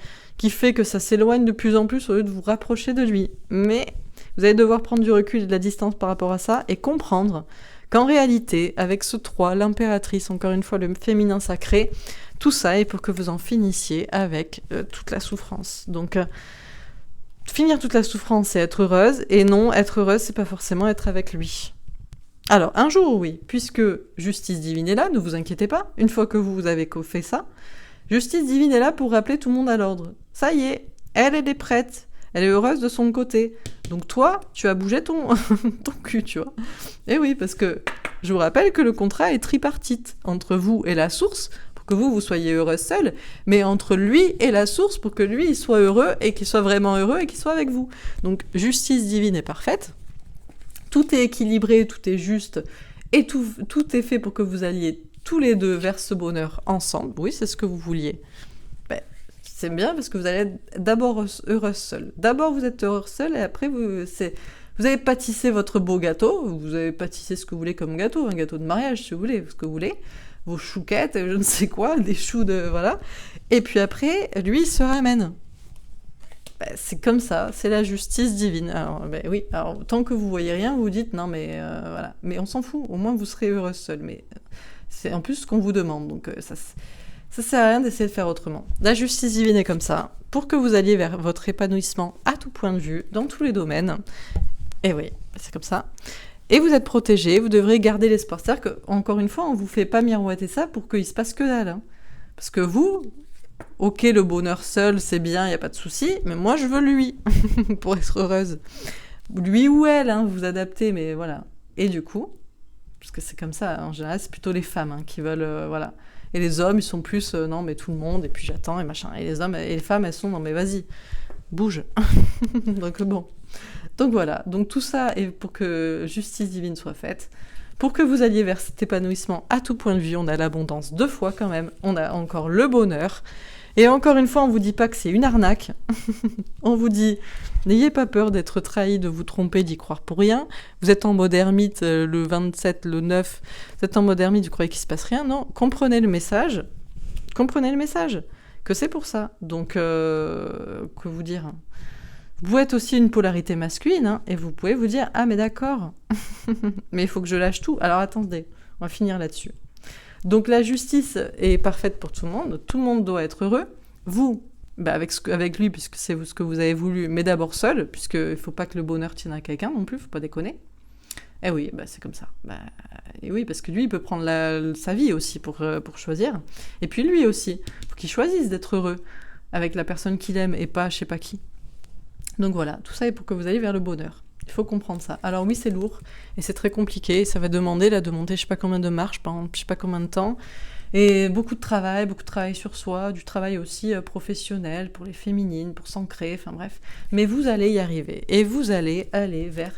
fait que ça s'éloigne de plus en plus au lieu de vous rapprocher de lui. Mais vous allez devoir prendre du recul et de la distance par rapport à ça et comprendre qu'en réalité, avec ce 3, l'impératrice, encore une fois le féminin sacré, tout ça est pour que vous en finissiez avec toute la souffrance. Donc, finir toute la souffrance, c'est être heureuse, et non, être heureuse, c'est pas forcément être avec lui. Alors, un jour, oui, puisque justice divine est là, ne vous inquiétez pas, une fois que vous avez fait ça, justice divine est là pour rappeler tout le monde à l'ordre. Ça y est, elle est prête, elle est heureuse de son côté. Donc toi, tu as bougé ton, ton cul, tu vois. Et oui, parce que je vous rappelle que le contrat est tripartite, entre vous et la source, pour que vous soyez heureuse seule, mais entre lui et la source, pour que lui, il soit heureux, et qu'il soit vraiment heureux, et qu'il soit avec vous. Donc, justice divine est parfaite, tout est équilibré, tout est juste, et tout est fait pour que vous alliez tous les deux vers ce bonheur ensemble. Oui, c'est ce que vous vouliez. Ben, c'est bien parce que vous allez être d'abord heureuse seule. D'abord, vous êtes heureuse seule, et après, vous avez pâtissé votre beau gâteau, vous avez pâtissé ce que vous voulez comme gâteau, un gâteau de mariage, si vous voulez, ce que vous voulez, vos chouquettes, je ne sais quoi, des choux de... voilà. Et puis après, lui, il se ramène. Ben, c'est comme ça, c'est la justice divine. Alors, ben oui, alors tant que vous voyez rien, vous dites non, mais voilà. Mais on s'en fout, au moins vous serez heureuse seule. Mais c'est en plus ce qu'on vous demande, donc ça sert à rien d'essayer de faire autrement. La justice divine est comme ça, pour que vous alliez vers votre épanouissement à tout point de vue, dans tous les domaines. Et oui, c'est comme ça. Et vous êtes protégé, vous devrez garder l'espoir. C'est-à-dire qu'encore une fois, on ne vous fait pas miroiter ça pour qu'il se passe que dalle. Hein. Parce que vous, ok, le bonheur seul, c'est bien, il n'y a pas de souci, mais moi, je veux lui, pour être heureuse. Lui ou elle, hein, vous adaptez, mais voilà. Et du coup, parce que c'est comme ça, en général, c'est plutôt les femmes hein, qui veulent, voilà. Et les hommes, ils sont plus, non, mais tout le monde, et puis j'attends, et machin. Et les hommes et les femmes, elles sont, non, mais vas-y, bouge. Donc bon. Donc voilà, donc tout ça est pour que justice divine soit faite, pour que vous alliez vers cet épanouissement à tout point de vue. On a l'abondance 2 fois quand même, on a encore le bonheur. Et encore une fois, on vous dit pas que c'est une arnaque. On vous dit, n'ayez pas peur d'être trahi, de vous tromper, d'y croire pour rien. Vous êtes en mode ermite le 27, le 9, vous êtes en mode ermite, vous croyez qu'il se passe rien. Non, comprenez le message, que c'est pour ça. Donc, que vous dire ? Vous pouvez être aussi une polarité masculine, hein, et vous pouvez vous dire « Ah, mais d'accord, mais il faut que je lâche tout. » Alors attendez, on va finir là-dessus. Donc la justice est parfaite pour tout le monde doit être heureux. Vous, bah avec lui, puisque c'est ce que vous avez voulu, mais d'abord seul, puisqu'il ne faut pas que le bonheur tienne à quelqu'un non plus, il ne faut pas déconner. Eh oui, bah c'est comme ça. Et oui, parce que lui, il peut prendre sa vie aussi pour choisir. Et puis lui aussi, il faut qu'il choisisse d'être heureux avec la personne qu'il aime et pas je sais pas qui. Donc voilà, tout ça est pour que vous alliez vers le bonheur. Il faut comprendre ça. Alors oui, c'est lourd, et c'est très compliqué, ça va demander de monter je sais pas combien de marches pendant je sais pas combien de temps, et beaucoup de travail sur soi, du travail aussi professionnel pour les féminines, pour s'ancrer, enfin bref. Mais vous allez y arriver, et vous allez aller vers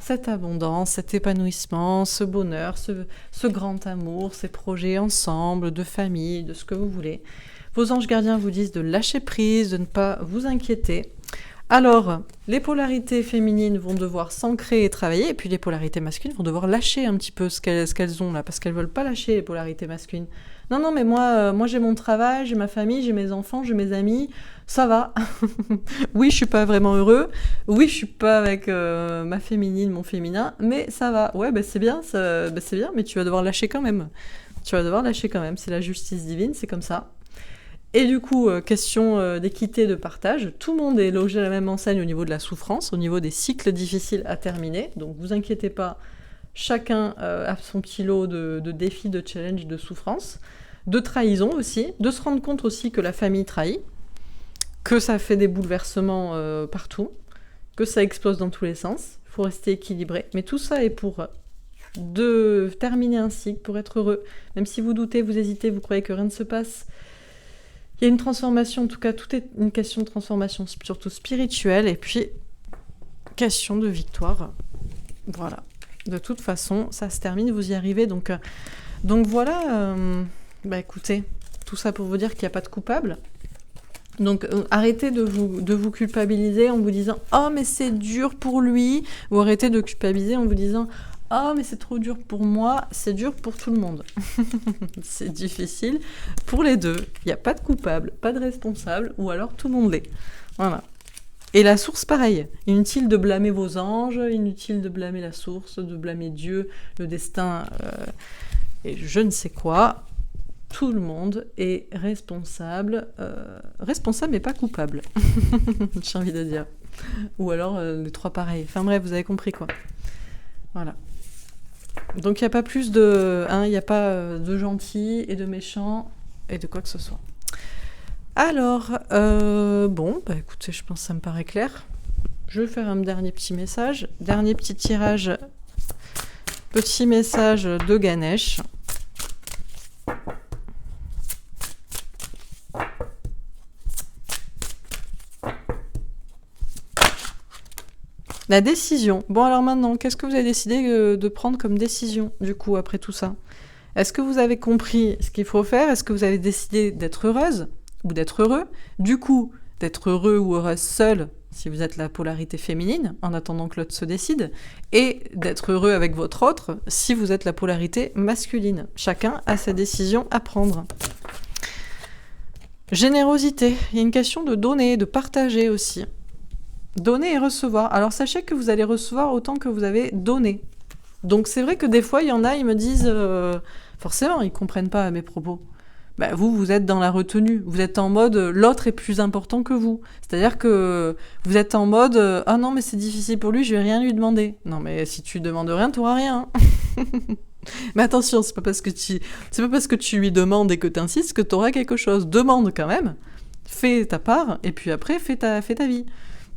cette abondance, cet épanouissement, ce bonheur, ce grand amour, ces projets ensemble, de famille, de ce que vous voulez. Vos anges gardiens vous disent de lâcher prise, de ne pas vous inquiéter. Alors, les polarités féminines vont devoir s'ancrer et travailler, et puis les polarités masculines vont devoir lâcher un petit peu ce qu'elles ont là, parce qu'elles veulent pas lâcher les polarités masculines. Non, mais moi j'ai mon travail, j'ai ma famille, j'ai mes enfants, j'ai mes amis, ça va. Oui, je suis pas vraiment heureux, oui, je suis pas avec ma féminine, mon féminin, mais ça va. Ouais, c'est bien, c'est bien, mais tu vas devoir lâcher quand même. C'est la justice divine, c'est comme ça. Et du coup, question d'équité, de partage, tout le monde est logé à la même enseigne au niveau de la souffrance, au niveau des cycles difficiles à terminer, donc vous inquiétez pas, chacun a son kilo de défis, de challenge, de souffrance, de trahison aussi, de se rendre compte aussi que la famille trahit, que ça fait des bouleversements partout, que ça explose dans tous les sens, il faut rester équilibré, mais tout ça est pour de terminer un cycle, pour être heureux, même si vous doutez, vous hésitez, vous croyez que rien ne se passe. Il y a une transformation, en tout cas, tout est une question de transformation, surtout spirituelle, et puis question de victoire. Voilà. De toute façon, ça se termine, vous y arrivez. Donc voilà, écoutez, tout ça pour vous dire qu'il n'y a pas de coupable. Donc arrêtez de vous culpabiliser en vous disant « Oh, mais c'est dur pour lui !» ou arrêtez de culpabiliser en vous disant « Oh, mais c'est trop dur pour moi !» C'est dur pour tout le monde. C'est difficile pour les deux. Il n'y a pas de coupable, pas de responsable, ou alors tout le monde l'est. Voilà. Et la source, pareil. Inutile de blâmer vos anges, inutile de blâmer la source, de blâmer Dieu, le destin, et je ne sais quoi. Tout le monde est responsable mais pas coupable. J'ai envie de dire. Ou alors les trois pareils. Enfin bref, vous avez compris quoi. Voilà. Donc il n'y a pas plus de... il n'y a pas de gentils et de méchants et de quoi que ce soit. Alors, bon, bah écoutez, je pense que ça me paraît clair. Je vais faire un dernier petit message. Dernier petit tirage. Petit message de Ganesh. La décision. Bon, alors maintenant, qu'est-ce que vous avez décidé de prendre comme décision, du coup, après tout ça? Est-ce que vous avez compris ce qu'il faut faire? Est-ce que vous avez décidé d'être heureuse ou d'être heureux? Du coup, d'être heureux ou heureuse seule, si vous êtes la polarité féminine, en attendant que l'autre se décide, et d'être heureux avec votre autre, si vous êtes la polarité masculine. Chacun a sa décision à prendre. Générosité. Il y a une question de donner, de partager aussi. Donner et recevoir. Alors sachez que vous allez recevoir autant que vous avez donné. Donc c'est vrai que des fois, il y en a, ils me disent... forcément, ils comprennent pas mes propos. Bah, vous êtes dans la retenue. Vous êtes en mode, l'autre est plus important que vous. C'est-à-dire que vous êtes en mode, ah non, mais c'est difficile pour lui, je vais rien lui demander. Non, mais si tu demandes rien, tu n'auras rien. Mais attention, c'est pas parce que tu lui demandes et que tu insistes que tu auras quelque chose. Demande quand même, fais ta part, et puis après, fais ta vie.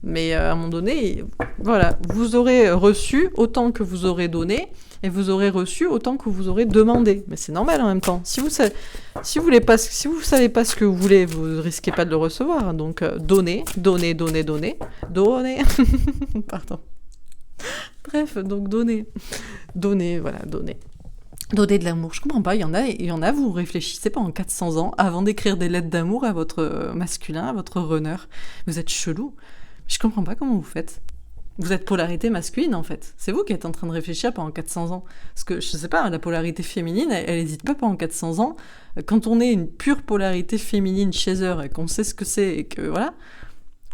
Mais à un moment donné, voilà, vous aurez reçu autant que vous aurez donné, et vous aurez reçu autant que vous aurez demandé. Mais c'est normal en même temps. Si vous savez pas ce que vous voulez, vous risquez pas de le recevoir. Donc donnez. Pardon. Bref, donc donnez, voilà, donnez. Donner de l'amour. Je comprends pas, il y en a, vous réfléchissez pendant 400 ans avant d'écrire des lettres d'amour à votre masculin, à votre runner. Vous êtes chelou. Je comprends pas comment vous faites. Vous êtes polarité masculine, en fait. C'est vous qui êtes en train de réfléchir pendant 400 ans. Parce que, je sais pas, la polarité féminine, elle hésite pas pendant 400 ans. Quand on est une pure polarité féminine chez eux, et qu'on sait ce que c'est, et que, voilà,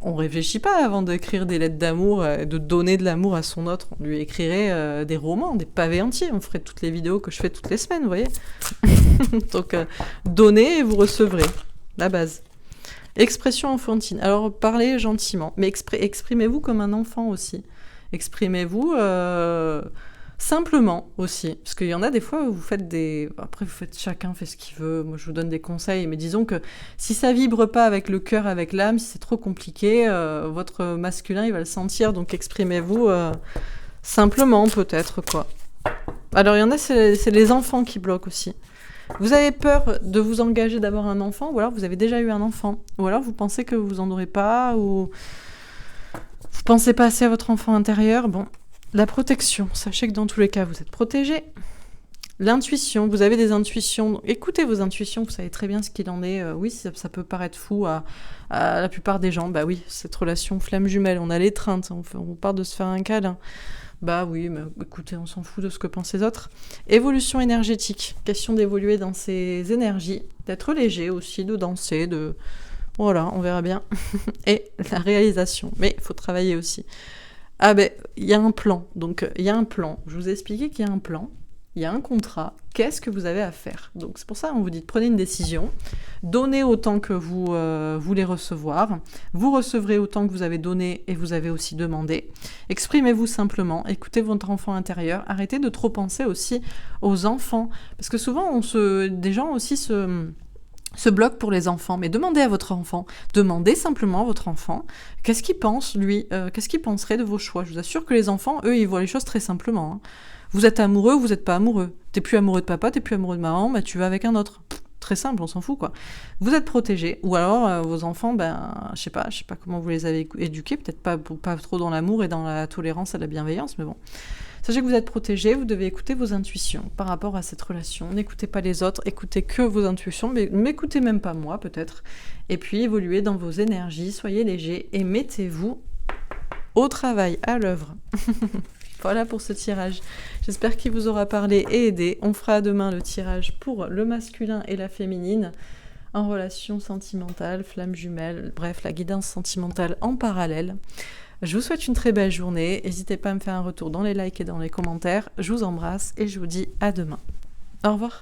on réfléchit pas avant d'écrire des lettres d'amour, de donner de l'amour à son autre. On lui écrirait des romans, des pavés entiers. On ferait toutes les vidéos que je fais toutes les semaines, vous voyez. Donc, donnez et vous recevrez. La base. Expression enfantine. Alors, parlez gentiment, mais exprimez-vous comme un enfant aussi. Exprimez-vous simplement aussi. Parce qu'il y en a des fois où vous faites des... Après, chacun fait ce qu'il veut. Moi, je vous donne des conseils. Mais disons que si ça vibre pas avec le cœur, avec l'âme, si c'est trop compliqué, votre masculin, il va le sentir. Donc, exprimez-vous simplement, peut-être, quoi. Alors, il y en a, c'est les enfants qui bloquent aussi. Vous avez peur de vous engager d'avoir un enfant, ou alors vous avez déjà eu un enfant, ou alors vous pensez que vous en aurez pas, ou vous pensez pas assez à votre enfant intérieur. Bon, la protection, sachez que dans tous les cas, vous êtes protégé. L'intuition, vous avez des intuitions, donc écoutez vos intuitions, vous savez très bien ce qu'il en est. Oui, ça peut paraître fou à la plupart des gens. Bah oui, cette relation flamme jumelle, on a l'étreinte, on part de se faire un câlin. Bah oui, mais écoutez, on s'en fout de ce que pensent les autres. Évolution énergétique, question d'évoluer dans ses énergies, d'être léger aussi, de danser, de... Voilà, on verra bien. Et la réalisation, mais il faut travailler aussi. Ah ben, il y a un plan, donc il y a un plan. Je vous ai expliqué qu'il y a un plan, il y a un contrat, qu'est-ce que vous avez à faire? Donc c'est pour ça qu'on vous dit, prenez une décision, donnez autant que vous voulez recevoir, vous recevrez autant que vous avez donné et vous avez aussi demandé. Exprimez-vous simplement, écoutez votre enfant intérieur, arrêtez de trop penser aussi aux enfants, parce que souvent des gens aussi se bloquent pour les enfants, mais demandez à votre enfant, demandez simplement à votre enfant, qu'est-ce qu'il pense lui, qu'est-ce qu'il penserait de vos choix. Je vous assure que les enfants, eux, ils voient les choses très simplement, hein. Vous êtes amoureux ou vous n'êtes pas amoureux. T'es plus amoureux de papa, t'es plus amoureux de maman, bah tu vas avec un autre. Très simple, on s'en fout quoi. Vous êtes protégés, ou alors vos enfants, je sais pas comment vous les avez éduqués, peut-être pas trop dans l'amour et dans la tolérance et la bienveillance, mais bon. Sachez que vous êtes protégés, vous devez écouter vos intuitions par rapport à cette relation. N'écoutez pas les autres, écoutez que vos intuitions, mais m'écoutez même pas moi peut-être. Et puis évoluez dans vos énergies, soyez légers et mettez-vous au travail, à l'œuvre. Voilà pour ce tirage. J'espère qu'il vous aura parlé et aidé. On fera demain le tirage pour le masculin et la féminine en relation sentimentale, flamme jumelle, bref, la guidance sentimentale en parallèle. Je vous souhaite une très belle journée. N'hésitez pas à me faire un retour dans les likes et dans les commentaires. Je vous embrasse et je vous dis à demain. Au revoir.